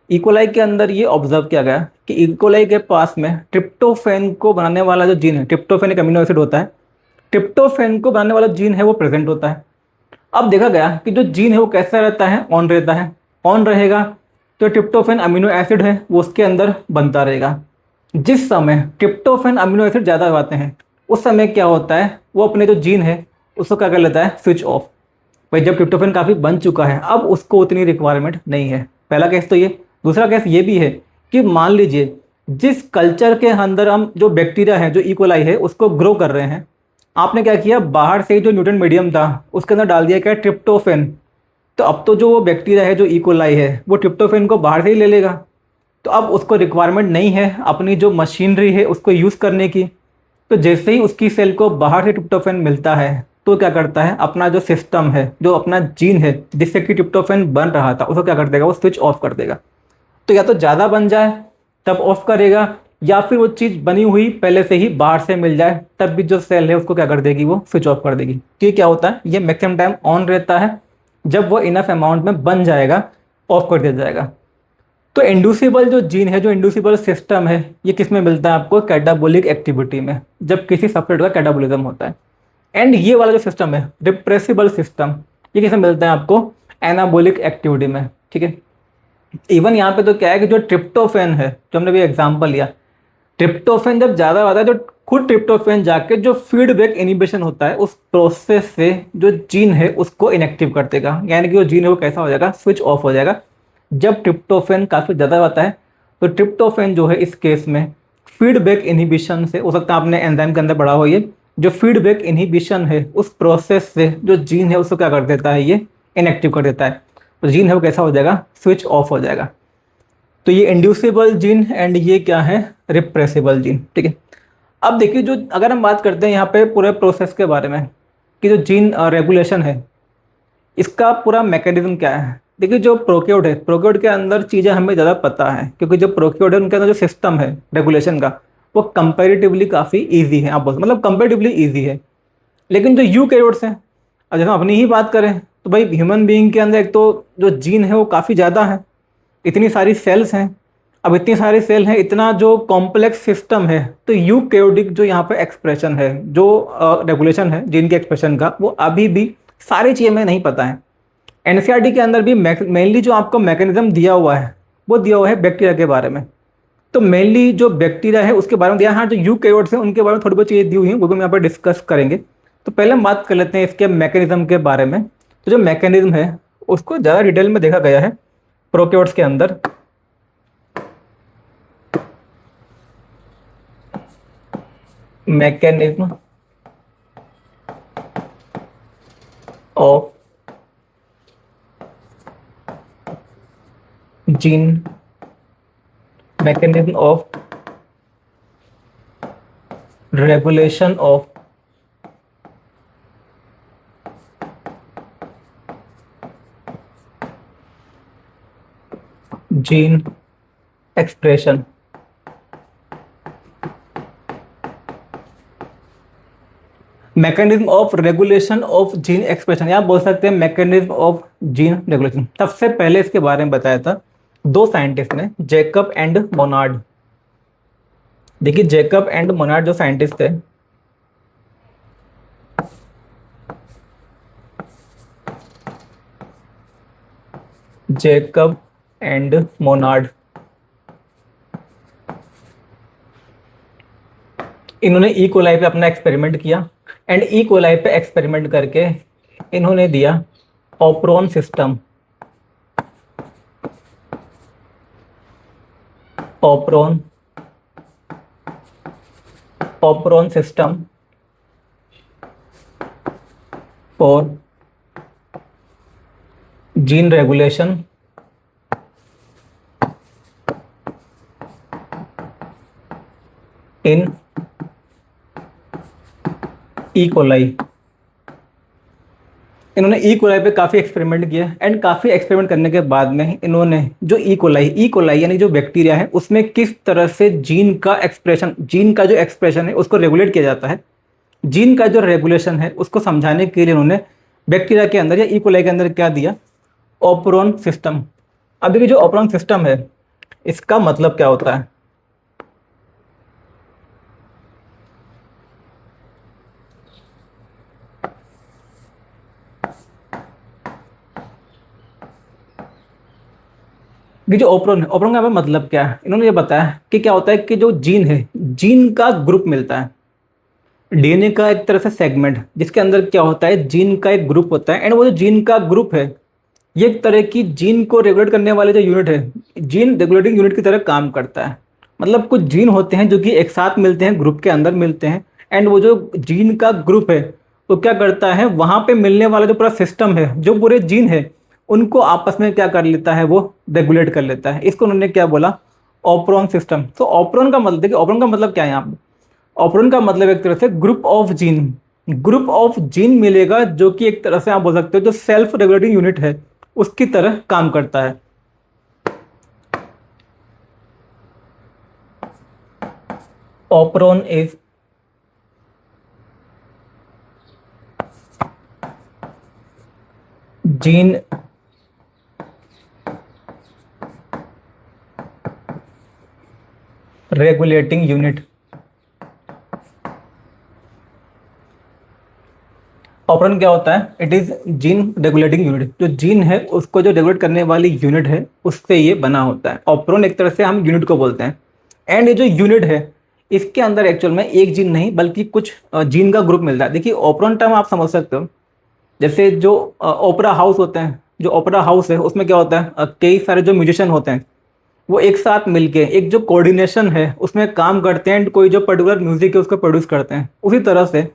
इकोलाई के अंदर ये ऑब्जर्व किया गया कि इकोलाई के पास में ट्रिप्टोफैन को बनाने वाला जो जीन है, ट्रिप्टोफैन एक अमीनो एसिड होता है, ट्रिप्टोफैन को बनाने वाला जीन है वो प्रेजेंट होता है। अब देखा गया कि जो जीन है वो कैसा रहता है, ऑन रहता है। ऑन रहेगा तो ट्रिप्टोफैन अमीनो एसिड है वो उसके अंदर बनता रहेगा। जिस समय ट्रिप्टोफैन अमीनो एसिड ज़्यादा आते हैं उस समय क्या होता है, वो अपने जो जीन है उसको क्या कर लेता है, स्विच ऑफ। भाई जब ट्रिप्टोफैन काफ़ी बन चुका है अब उसको उतनी रिक्वायरमेंट नहीं है। पहला केस तो ये। दूसरा केस ये भी है कि मान लीजिए जिस कल्चर के अंदर हम जो बैक्टीरिया है, जो इकोलाई है, उसको ग्रो कर रहे हैं, आपने क्या किया, बाहर से जो न्यूट्रिएंट मीडियम था उसके अंदर डाल दिया क्या, ट्रिप्टोफैन। तो अब तो जो वो बैक्टीरिया है, जो इकोलाई है, वो ट्रिप्टोफैन को बाहर से ही ले लेगा। तो अब उसको रिक्वायरमेंट नहीं है अपनी जो मशीनरी है उसको यूज़ करने की। तो जैसे ही उसकी सेल को बाहर से ट्रिप्टोफैन मिलता है तो क्या करता है, अपना जो सिस्टम है, जो अपना जीन है जिससे कि ट्रिप्टोफैन बन रहा था, उसको क्या कर देगा, वो स्विच ऑफ कर देगा। तो या तो ज़्यादा बन जाए तब ऑफ करेगा, या फिर वो चीज़ बनी हुई पहले से ही बाहर से मिल जाए तब भी जो सेल है उसको क्या कर देगी, वो स्विच ऑफ कर देगी। तो ये क्या होता है, ये मैक्सिमम टाइम ऑन रहता है, जब वो इनफ अमाउंट में बन जाएगा ऑफ कर दिया जाएगा। तो इंड्यूसिबल जो जीन है, जो इंड्यूसिबल सिस्टम है, ये किस में मिलता है आपको, कैटाबोलिक एक्टिविटी में, जब किसी सबस्ट्रेट का कैटाबोलिज्म होता है। एंड ये वाला जो सिस्टम है, रिप्रेसिबल सिस्टम, ये किस में मिलता है आपको, एनाबोलिक एक्टिविटी में। ठीक है। इवन यहाँ पे तो क्या है कि जो ट्रिप्टोफैन है, जो हमने भी एग्जांपल लिया, ट्रिप्टोफैन जब ज़्यादा आता है तो खुद ट्रिप्टोफैन जाके जो फीडबैक इनिबिशन होता है उस प्रोसेस से जो जीन है उसको इनएक्टिव कर देगा। यानी कि वो जीन है वो कैसा हो जाएगा, स्विच ऑफ हो जाएगा। जब ट्रिप्टोफैन काफ़ी ज़्यादा आता है तो ट्रिप्टोफैन जो है इस केस में फीडबैक इनहिबिशन से, हो सकता है आपने एंजाइम के अंदर पढ़ा हो, ये जो फीडबैक इनहिबिशन है उस प्रोसेस से जो जीन है उसको क्या कर देता है, ये इनएक्टिव कर देता है। तो जीन है वो कैसा हो जाएगा, स्विच ऑफ हो जाएगा। तो ये इंड्यूसिबल जीन एंड ये क्या है, रिप्रेसिबल जीन। ठीक है। अब देखिए जो अगर हम बात करते हैं यहाँ पे पूरे प्रोसेस के बारे में कि जो जीन रेगुलेशन है इसका पूरा मैकेनिज्म क्या है। देखिए जो प्रोक्योड है, प्रोक्योड के अंदर चीज़ें हमें ज़्यादा पता है, क्योंकि जो प्रोक्योड है उनके अंदर जो सिस्टम है रेगुलेशन का वो कंपैरेटिवली काफ़ी ईजी है, आप बोल मतलब कंपैरेटिवली ईजी है। लेकिन जो यूकैरियोट्स हैं, अब जैसे हम अपनी ही बात करें तो भाई ह्यूमन बीइंग के अंदर एक तो जो जीन है वो काफ़ी ज़्यादा है, इतनी सारी सेल्स हैं। अब इतनी सारी सेल हैं, इतना जो कॉम्प्लेक्स सिस्टम है, तो यूकैरियोटिक जो यहाँ पे एक्सप्रेशन है, जो रेगुलेशन है जीन के एक्सप्रेशन का, वो अभी भी सारी चीज़ें हमें नहीं पता है। एनसीईआरटी के अंदर भी मेनली जो आपको मैकेनिज्म दिया हुआ है वो दिया हुआ है बैक्टीरिया के बारे में। तो मेनली जो बैक्टीरिया है उसके बारे में दिया है। हाँ, जो यूकैरियोट्स हैं उनके बारे में थोड़ी बहुत चीज़ें दी हुई हैं, वो भी हम यहाँ पर डिस्कस करेंगे। तो पहले हम बात कर लेते हैं इसके मैकेनिज्म के बारे में। तो जो मैकेनिज्म है उसको ज़्यादा डिटेल में देखा गया है प्रोकैरियोट्स के अंदर। Mechanism of gene, mechanism of regulation of gene expression. Mechanism of regulation of gene expression, या आप बोल सकते हैं मैकेनिज्म ऑफ जीन रेगुलेशन। सबसे पहले इसके बारे में बताया था दो साइंटिस्ट ने, जैकब एंड मोनार्ड। देखिए जैकब एंड मोनार्ड जो साइंटिस्ट थे, जैकब एंड मोनार्ड, इन्होंने ई कोलाई पे अपना एक्सपेरिमेंट किया। एंड ई कोलाई पे एक्सपेरिमेंट करके इन्होंने दिया operon system, operon operon system for gene regulation in E coli. इन्होंने ई कोलाई पे काफ़ी एक्सपेरिमेंट किया एंड काफ़ी एक्सपेरिमेंट करने के बाद में इन्होंने जो ई कोलाई यानी जो बैक्टीरिया है उसमें किस तरह से जीन का एक्सप्रेशन, जीन का जो एक्सप्रेशन है उसको रेगुलेट किया जाता है, जीन का जो रेगुलेशन है उसको समझाने के लिए उन्होंने बैक्टीरिया के अंदर या ई कोलाई के अंदर क्या दिया, ऑपरॉन सिस्टम। अभी की जो ऑपरॉन सिस्टम है इसका मतलब क्या होता है? ये जो ओपरॉन है, ओपरॉन का मतलब क्या है, इन्होंने ये बताया कि क्या होता है कि जो जीन है, जीन का ग्रुप मिलता है, डीएनए का एक तरह से सेगमेंट जिसके अंदर क्या होता है, जीन का एक ग्रुप होता है। एंड वो जो जीन का ग्रुप है ये एक तरह की जीन को रेगुलेट करने वाले जो यूनिट है, जीन रेगुलेटिंग यूनिट की तरह काम करता है। मतलब कुछ जीन होते हैं जो कि एक साथ मिलते हैं, ग्रुप के अंदर मिलते हैं। एंड वो जो जीन का ग्रुप है वो क्या करता है, वहाँ पे मिलने वाला जो पूरा सिस्टम है, जो पूरे जीन है उनको आपस में क्या कर लेता है, वो रेगुलेट कर लेता है। इसको उन्होंने क्या बोला, ऑपरॉन सिस्टम। तो ऑपरॉन का मतलब, देखिए ऑपरॉन का मतलब क्या है यहाँ पे, ऑपरॉन का मतलब एक तरह से group of gene, group of gene मिलेगा जो कि एक तरह से आप बोल सकते हो जो सेल्फ रेगुलेटिंग यूनिट है उसकी तरह काम करता है। Operon is gene regulating unit. Operant क्या होता है, it is gene regulating unit. जो जीन है उसको जो रेगुलेट करने वाली यूनिट है उससे ये बना होता है। ऑपरन एक तरह से हम यूनिट को बोलते हैं। एंड ये जो यूनिट है इसके अंदर एक्चुअल में एक जीन नहीं बल्कि कुछ जीन का ग्रुप मिलता है। देखिए ऑपरन टर्म आप समझ सकते हो, जैसे जो ओपेरा हाउस होते हैं, जो ओपेरा हाउस है उसमें क्या होता है, कई सारे जो म्यूजिशियन होते हैं वो एक साथ मिलके एक जो कोऑर्डिनेशन है उसमें काम करते हैं एंड कोई जो पर्टिकुलर म्यूजिक है उसको प्रोड्यूस करते हैं। उसी तरह से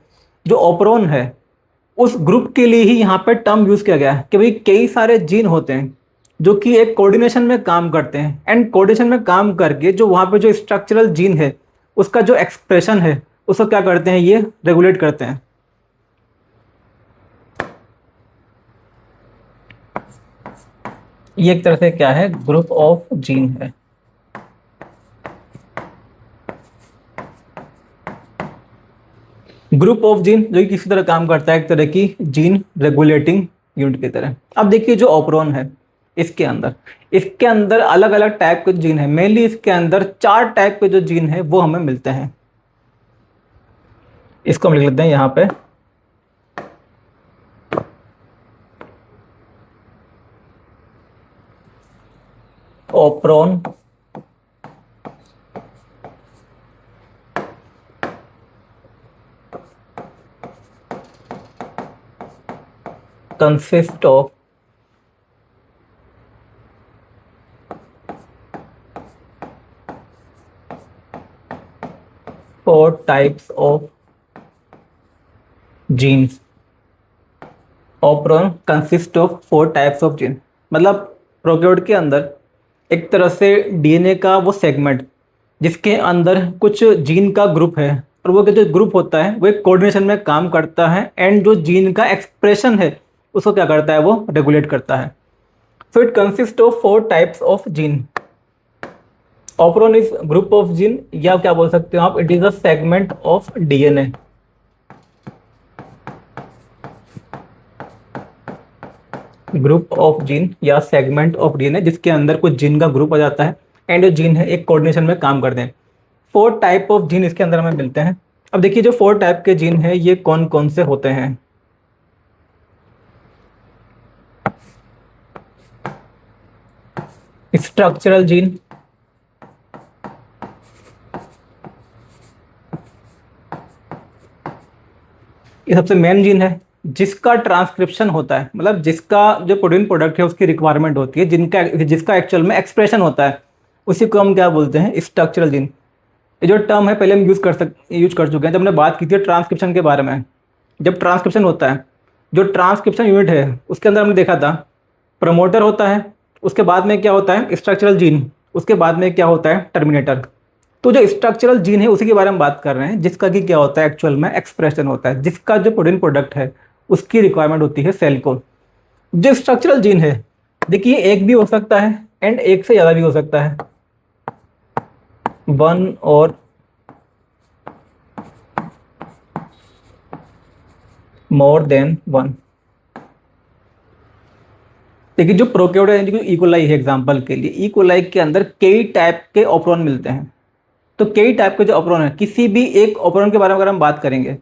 जो ऑपरॉन है उस ग्रुप के लिए ही यहाँ पे टर्म यूज किया गया है कि भाई कई सारे जीन होते हैं जो कि एक कोऑर्डिनेशन में काम करते हैं। एंड कोऑर्डिनेशन में काम करके जो वहाँ पे जो स्ट्रक्चरल जीन है उसका जो एक्सप्रेशन है उसको क्या करते हैं, ये रेगुलेट करते हैं। ये एक तरह से क्या है, ग्रुप ऑफ जीन है। ग्रुप ऑफ जीन जो कि किसी तरह काम करता है, एक तरह की जीन रेगुलेटिंग यूनिट की तरह। अब देखिए जो ऑपरॉन है इसके अंदर अलग अलग टाइप के जीन है। मेनली इसके अंदर 4 टाइप के जो जीन है वो हमें मिलते हैं। इसको हम लिख लेते हैं यहाँ पे। Operon consist of 4 types of genes. Operon consist of 4 types of gene, मतलब प्रोकैरियोट के अंदर एक तरह से डीएनए का वो सेगमेंट जिसके अंदर कुछ जीन का ग्रुप है, और वो जो ग्रुप होता है वो एक कोऑर्डिनेशन में काम करता है, एंड जो जीन का एक्सप्रेशन है उसको क्या करता है, वो रेगुलेट करता है। So it consist of 4 types of gene. Operon is group of gene, या क्या बोल सकते हो आप, it is a segment of DNA. Group of gene या सेगमेंट ऑफ डीएनए जिसके अंदर कुछ जीन का ग्रुप आ जाता है, एंड जो जीन है एक कोऑर्डिनेशन में काम करते हैं। 4 टाइप ऑफ जीन इसके अंदर हमें मिलते हैं। अब देखिए जो 4 टाइप के जीन है ये कौन कौन से होते हैं। स्ट्रक्चरल जीन, ये सबसे मेन जीन है जिसका ट्रांसक्रिप्शन होता है, मतलब जिसका जो प्रोटीन प्रोडक्ट है उसकी रिक्वायरमेंट होती है, जिसका एक्चुअल में एक्सप्रेशन होता है, उसी को हम क्या बोलते हैं, स्ट्रक्चरल जीन। ये जो टर्म है पहले हम यूज कर चुके हैं जब हमने बात की थी ट्रांसक्रिप्शन के बारे में। जब ट्रांसक्रिप्शन होता है, जो ट्रांसक्रिप्शन यूनिट है उसके अंदर हमने देखा था प्रमोटर होता है, उसके बाद में क्या होता है स्ट्रक्चरल जीन, उसके बाद में क्या होता है टर्मिनेटर। तो जो स्ट्रक्चरल जीन है उसी के बारे में बात कर रहे हैं, जिसका कि क्या होता है एक्चुअल में एक्सप्रेशन होता है, जिसका जो प्रोटीन प्रोडक्ट है उसकी रिक्वायरमेंट होती है सेल को। जो स्ट्रक्चरल जीन है देखिए एक भी हो सकता है एंड एक से ज़्यादा भी हो सकता है, 1 और मोर देन 1। देखिए जो प्रोकैरियोट है, इकोलाई है एग्जांपल के लिए, इकोलाई के अंदर कई टाइप के ऑपरॉन मिलते हैं। तो कई टाइप के जो ऑपरॉन है, किसी भी एक ऑपरॉन के बारे में अगर हम बात करेंगे,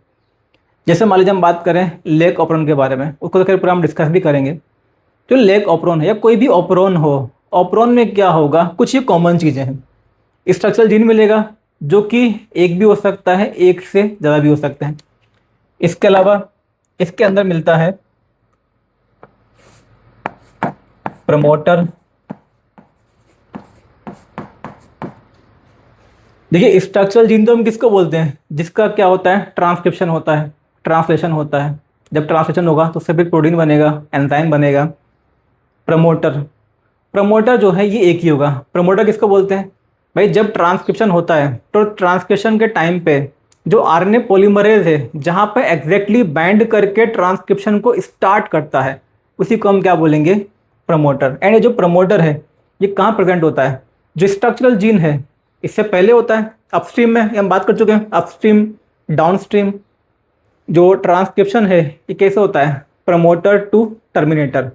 जैसे मान लीजिए हम बात करें लेक ऑपरॉन के बारे में, उसको तो खैर पूरा हम डिस्कस भी करेंगे। जो लेक ऑपरॉन है या कोई भी ऑपरॉन हो, ऑपरॉन में क्या होगा, कुछ ही कॉमन चीज़ें हैं। स्ट्रक्चरल जीन मिलेगा जो कि एक भी हो सकता है, एक से ज़्यादा भी हो सकते हैं। इसके अलावा इसके अंदर मिलता है प्रमोटर। देखिए स्ट्रक्चरल जीन तो हम किसको बोलते हैं, जिसका क्या होता है ट्रांसक्रिप्शन होता है, ट्रांसलेशन होता है। जब ट्रांसलेशन होगा तो उससे फिर प्रोटीन बनेगा, एंजाइम बनेगा। प्रमोटर, प्रमोटर जो है ये एक ही होगा। प्रमोटर किसको बोलते हैं भाई, जब ट्रांसक्रिप्शन होता है तो ट्रांसक्रिप्शन के टाइम पे जो आरएनए पॉलीमरेज है जहाँ पे एग्जैक्टली बाइंड करके ट्रांसक्रिप्शन को स्टार्ट करता है, उसी को हम क्या बोलेंगे, प्रमोटर। एंड ये जो प्रमोटर है ये कहाँ प्रेजेंट होता है, जो स्ट्रक्चरल जीन है इससे पहले होता है अपस्ट्रीम में, ये हम बात कर चुके हैं अपस्ट्रीम डाउनस्ट्रीम। जो ट्रांसक्रिप्शन है ये कैसे होता है, प्रमोटर टू टर्मिनेटर।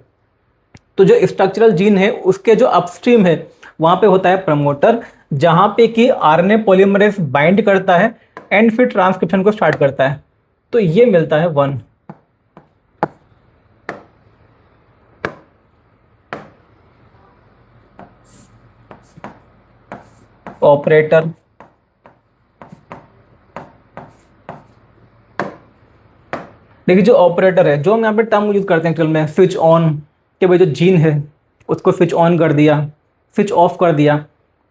तो जो स्ट्रक्चरल जीन है उसके जो अपस्ट्रीम है वहाँ पे होता है प्रमोटर, जहाँ पे कि आरएनए पॉलीमरेज बाइंड करता है एंड फिर ट्रांसक्रिप्शन को स्टार्ट करता है। तो ये मिलता है 1। ऑपरेटर, देखिए जो ऑपरेटर है, जो हम यहाँ पे टर्म यूज करते हैं एक्चुअल में, स्विच ऑन, कि भाई जो जीन है उसको स्विच ऑन कर दिया, स्विच ऑफ कर दिया।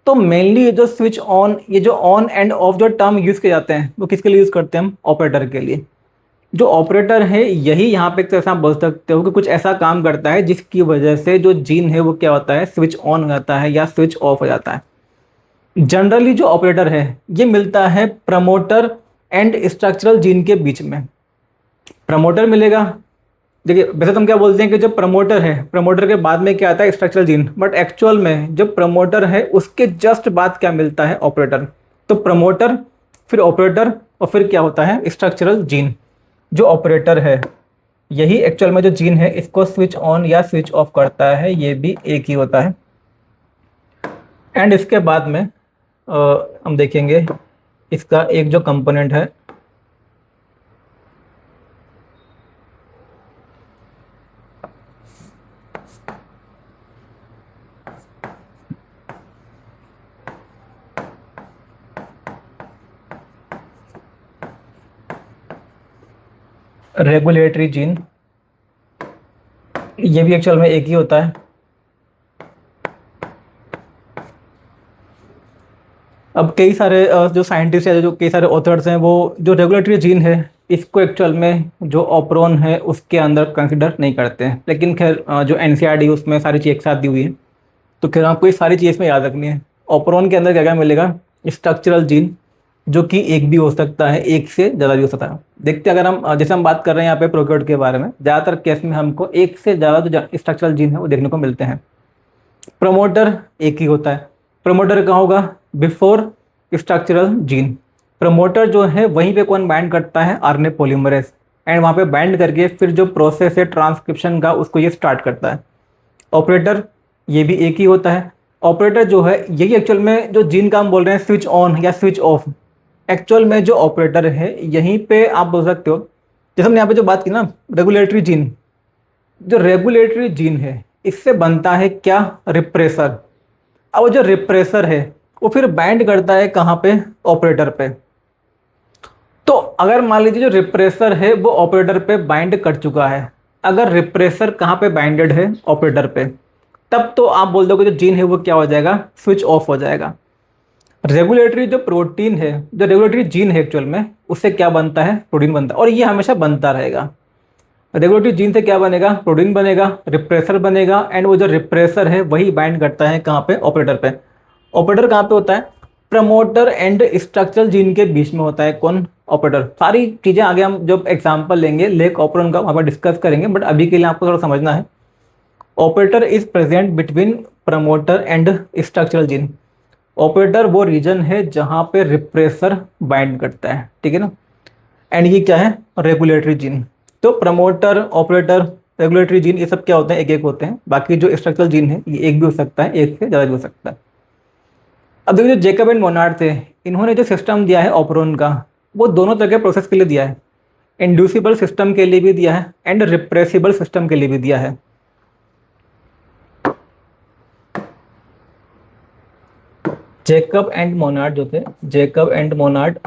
तो मेनली ये जो स्विच ऑन, ये जो ऑन एंड ऑफ जो टर्म यूज़ किए जाते हैं वो किसके लिए यूज़ करते हैं हम, ऑपरेटर के लिए। जो ऑपरेटर है यही यहाँ पे एक तरह से आप बोल सकते हो कि कुछ ऐसा काम करता है जिसकी वजह से जो जीन है वो क्या होता है, स्विच ऑन हो जाता है या स्विच ऑफ हो जाता है। जनरली जो ऑपरेटर है ये मिलता है प्रमोटर एंड स्ट्रक्चरल जीन के बीच में। प्रमोटर मिलेगा, देखिए वैसे तो हम क्या बोलते हैं कि जो प्रमोटर है, प्रमोटर के बाद में क्या आता है स्ट्रक्चरल जीन, बट एक्चुअल में जो प्रमोटर है उसके जस्ट बाद क्या मिलता है, ऑपरेटर। तो प्रमोटर फिर ऑपरेटर और फिर क्या होता है स्ट्रक्चरल जीन। जो ऑपरेटर है यही एक्चुअल में जो जीन है इसको स्विच ऑन या स्विच ऑफ करता है, ये भी एक ही होता है। एंड इसके बाद में हम देखेंगे इसका एक जो कंपोनेंट है रेगुलेटरी जीन, ये भी एक्चुअल में एक ही होता है। अब कई सारे जो साइंटिस्ट है, जो कई सारे ऑथर्स हैं, वो जो रेगुलेटरी जीन है इसको एक्चुअल में जो ऑपरोन है उसके अंदर कंसिडर नहीं करते हैं। लेकिन खैर जो एनसीईआरटी उसमें सारी चीज़ एक साथ दी हुई है, तो खैर आपको ये सारी चीज़ में याद रखनी है। ऑपरोन के अंदर क्या क्या मिलेगा, स्ट्रक्चरल जीन जो कि एक भी हो सकता है, एक से ज़्यादा भी हो सकता है। देखते हैं अगर हम जैसे हम बात कर रहे हैं यहाँ पे प्रोकैरियोट के बारे में, ज़्यादातर केस में हमको एक से ज़्यादा जो स्ट्रक्चरल जीन है वो देखने को मिलते हैं। प्रमोटर एक ही होता है। प्रमोटर कहाँ होगा, बिफोर स्ट्रक्चरल जीन। प्रमोटर जो है वहीं पे कौन बाइंड करता है, आरएनए पॉलीमरेज, एंड वहाँ पे बाइंड करके फिर जो प्रोसेस है ट्रांसक्रिप्शन का उसको ये स्टार्ट करता है। ऑपरेटर ये भी एक ही होता है। ऑपरेटर जो है यही एक्चुअल में जो जीन का हम बोल रहे हैं स्विच ऑन या स्विच ऑफ, एक्चुअल में जो ऑपरेटर है यहीं पे आप बोल सकते हो। जैसे हमने यहाँ पे जो बात की ना रेगुलेटरी जीन, जो रेगुलेटरी जीन है इससे बनता है क्या, रिप्रेसर। अब वो जो रिप्रेसर है वो फिर बाइंड करता है कहाँ पे, ऑपरेटर पे। तो अगर मान लीजिए जो रिप्रेसर है वो ऑपरेटर पे बाइंड कर चुका है, अगर रिप्रेसर कहाँ पे बाइंडेड है, ऑपरेटर पे, तब तो आप बोल दोगे जो जीन है वो क्या हो जाएगा, स्विच ऑफ हो जाएगा। रेगुलेटरी जो प्रोटीन है, जो रेगुलेटरी जीन है एक्चुअल में उससे क्या बनता है, प्रोटीन बनता है, और ये हमेशा बनता रहेगा। रेगुलेटरी जीन से क्या बनेगा, प्रोटीन बनेगा, रिप्रेसर बनेगा, एंड वो जो रिप्रेसर है वही बाइंड करता है कहाँ पे, ऑपरेटर पे। ऑपरेटर कहाँ पे होता है, प्रमोटर एंड स्ट्रक्चरल जीन के बीच में होता है कौन, ऑपरेटर। सारी चीज़ें आगे हम जब एग्जाम्पल लेंगे लेक ऑपरेशन का वहाँ पर डिस्कस करेंगे, बट अभी के लिए आपको थोड़ा समझना है। Operator is present between promoter and structural gene. Operator वो रीजन है जहाँ पे रिप्रेसर बाइंड करता है, ठीक है ना। एंड ये क्या है, रेगुलेटरी जीन। तो प्रमोटर, ऑपरेटर, रेगुलेटरी जीन ये सब क्या होते हैं, एक एक होते हैं। बाकी जो स्ट्रक्चरल जीन है ये एक भी हो सकता है, एक से ज़्यादा भी हो सकता है। अब देखिए जो जेकब एंड मोनार्ड थे, इन्होंने जो सिस्टम दिया है ऑपरोन का, वो दोनों तरह के प्रोसेस के लिए दिया है। इंड्यूसिबल सिस्टम के लिए भी दिया है एंड रिप्रेसिबल सिस्टम के लिए भी दिया है। जेकब एंड मोनार्ड जो थे, Jacob and Monod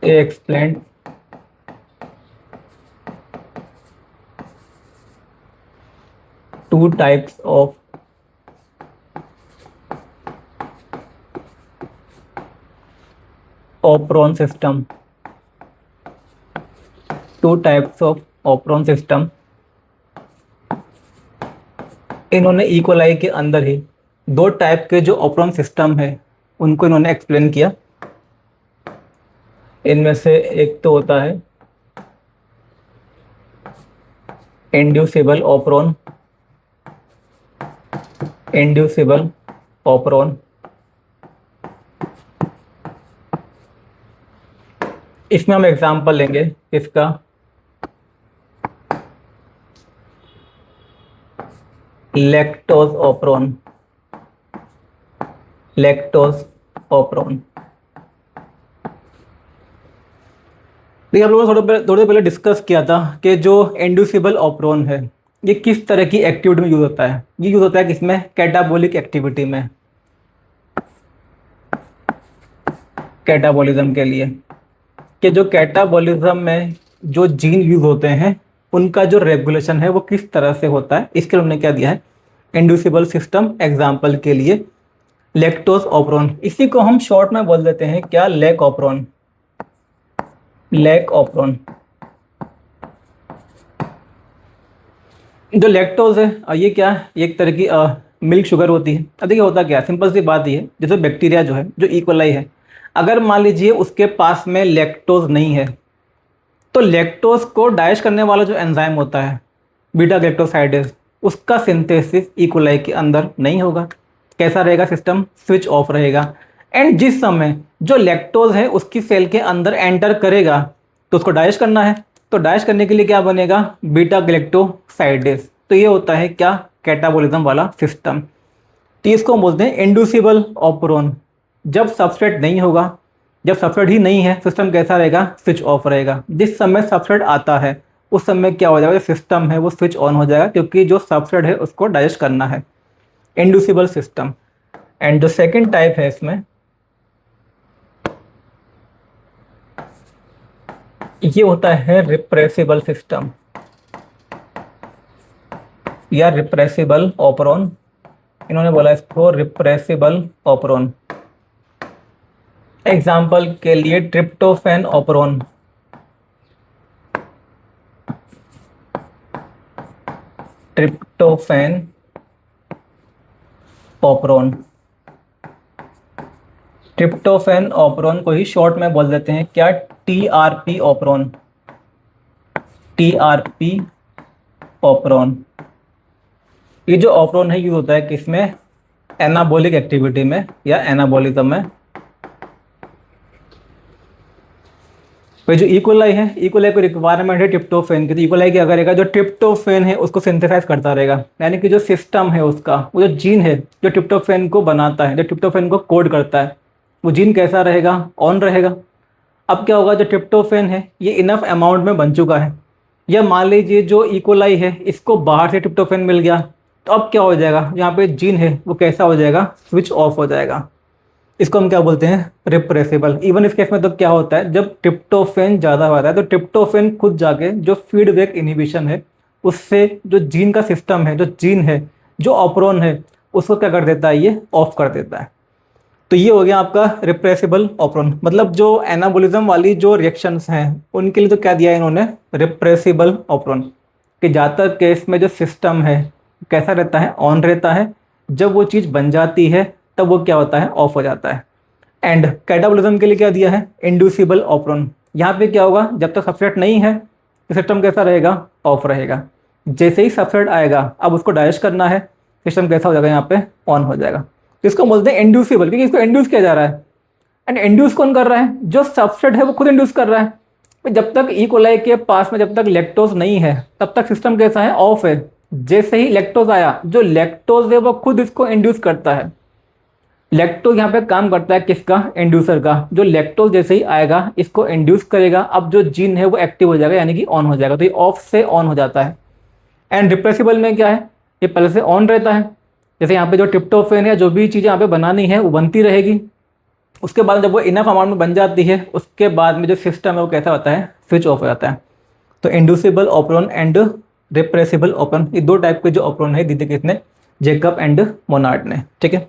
explained two types of operon system, two types of operon system। इन्होंने इकोलाई के अंदर ही दो टाइप के जो ऑपरोन सिस्टम है उनको इन्होंने एक्सप्लेन किया। इनमें से एक तो होता है इंड्यूसिबल ऑपरोन, इंड्यूसिबल ऑपरोन। इसमें हम एग्जांपल लेंगे इसका, लैक्टोज ऑपरोन, लैक्टोज ऑपरोन। देखिए हम लोगों ने थोड़े पहले डिस्कस किया था कि जो इंड्यूसिबल ऑपरोन है ये किस तरह की एक्टिविटी में यूज होता है। ये यूज होता है किसमें, कैटाबॉलिक एक्टिविटी में, कैटाबॉलिज्म के लिए। कि जो कैटाबॉलिज्म में जो जीन यूज होते हैं उनका जो रेगुलेशन है वो किस तरह से होता है, इसके लिए उन्होंने क्या दिया है, इंड्यूसिबल सिस्टम। एग्जाम्पल के लिए लैक्टोज ऑपरोन, इसी को हम शॉर्ट में बोल देते हैं क्या, लैक ऑपरोन, लैक ऑपरोन। जो लैक्टोज है ये क्या है, ये एक तरह की मिल्क शुगर होती है। अब देखिए होता क्या है, सिंपल सी बात ये है, जैसे बैक्टीरिया जो है, जो इकोलाई है, अगर मान लीजिए उसके पास में लैक्टोज नहीं है, तो लैक्टोज को डाइजेस्ट करने वाला जो एंजाइम होता है बीटा गैलेक्टोसाइडेज, उसका सिंथेसिस इकोलाई के अंदर नहीं होगा। कैसा रहेगा सिस्टम? स्विच ऑफ रहेगा। एंड जिस समय जो लैक्टोज है उसकी सेल के अंदर एंटर करेगा तो उसको डाइजेस्ट करना है, तो डाइजेस्ट करने के लिए क्या बनेगा? Beta galactosidase. तो ये होता है क्या? कैटाबोलिज्म वाला सिस्टम। तो इसको बोलते हैं इंड्यूसिबल ऑपरोन। जब सबस्ट्रेट नहीं होगा, जब सबस्ट्रेट ही नहीं है, सिस्टम कैसा रहेगा? स्विच ऑफ रहेगा। जिस समय सबस्ट्रेट आता है उस समय क्या हो जाएगा? जो सिस्टम है वो स्विच ऑन हो जाएगा, क्योंकि जो सबस्ट्रेट है उसको डाइजेस्ट करना है। Inducible system. एंड जो सेकंड टाइप है इसमें, ये होता है रिप्रेसिबल सिस्टम या रिप्रेसिबल ऑपरोन। इन्होंने बोला इसको रिप्रेसिबल ऑपरोन। एग्जाम्पल के लिए tryptophan operon, tryptophan operon. Tryptophan operon को ही शॉर्ट में बोल देते हैं क्या? TRP operon, TRP operon. ये जो ऑपरोन है यूज होता है किसमें? एनाबॉलिक एक्टिविटी में या एनाबॉलिज्म में। तो जो इकोलाई है, इकोलाई को रिक्वायरमेंट है ट्रिप्टोफैन की। तो इकोलाई क्या करेगा? जो ट्रिप्टोफैन है उसको सिंथेसाइज करता रहेगा, यानी कि जो सिस्टम है उसका, वो जो जीन है जो ट्रिप्टोफैन को बनाता है, जो ट्रिप्टोफैन को कोड करता है, वो जीन कैसा रहेगा? ऑन रहेगा। अब क्या होगा? जो ट्रिप्टोफैन है ये इनफ अमाउंट में बन चुका है, या मान लीजिए जो इकोलाई है इसको बाहर से ट्रिप्टोफैन मिल गया, तो अब क्या हो जाएगा? यहाँ पे जीन है वो कैसा हो जाएगा? स्विच ऑफ हो जाएगा। इसको हम क्या बोलते हैं? रिप्रेसिबल। इवन इस केस में तो क्या होता है? जब ट्रिप्टोफैन ज़्यादा होता है तो ट्रिप्टोफैन खुद जाके जो फीडबैक इनहिबिशन है उससे जो जीन का सिस्टम है, जो जीन है, जो ऑपरोन है, उसको क्या कर देता है? ये ऑफ कर देता है। तो ये हो गया आपका रिप्रेसिबल ऑपरोन। मतलब जो एनाबोलिज्म वाली जो रिएक्शंस हैं उनके लिए तो क्या दिया है इन्होंने? रिप्रेसिबल ऑपरोन। कि ज़्यादातर केस में जो सिस्टम है कैसा रहता है? ऑन रहता है। जब वो चीज़ बन जाती है तब वो क्या होता है? ऑफ हो जाता है। एंड कैटाबोलिज्म के लिए क्या दिया है? इंड्यूसिबल ऑपरोन। यहाँ पे क्या होगा? जब तक सबस्ट्रेट नहीं है तो सिस्टम कैसा रहेगा? ऑफ रहेगा। जैसे ही सबस्ट्रेट आएगा अब उसको डाइजेस्ट करना है, सिस्टम कैसा हो जाएगा? यहाँ पे ऑन हो जाएगा। तो इसको बोलते हैं इंड्यूसिबल, क्योंकि इसको इंड्यूस किया जा रहा है। एंड इंड्यूस कौन कर रहा है? जो सबस्ट्रेट है वो खुद इंड्यूस कर रहा है। तो जब तक ई कोलाई के पास में जब तक लैक्टोज नहीं है तब तक सिस्टम कैसा है? ऑफ है। जैसे ही लैक्टोज आया, जो लैक्टोज है वो खुद इसको इंड्यूस करता है। लैक्टोज यहाँ पे काम करता है किसका? इंड्यूसर का। जो लैक्टोज जैसे ही आएगा इसको इंड्यूस करेगा, अब जो जीन है वो एक्टिव हो जाएगा, यानी कि ऑन हो जाएगा। तो ये ऑफ से ऑन हो जाता है। एंड रिप्रेसिबल में क्या है? ये पहले से ऑन रहता है। जैसे यहाँ पे जो ट्रिप्टोफैन है, जो भी चीज़ें यहाँ पे बनानी है वो बनती रहेगी। उसके बाद जब वो इनफ अमाउंट में बन जाती है उसके बाद में जो सिस्टम है वो कैसा होता है? स्विच ऑफ हो जाता है। तो इंड्यूसिबल ऑपरोन एंड रिप्रेसिबल ऑपरोन, ये दो टाइप के जो ऑपरोन है दी थे किसने? जेकब एंड मोनार्ड ने। ठीक है।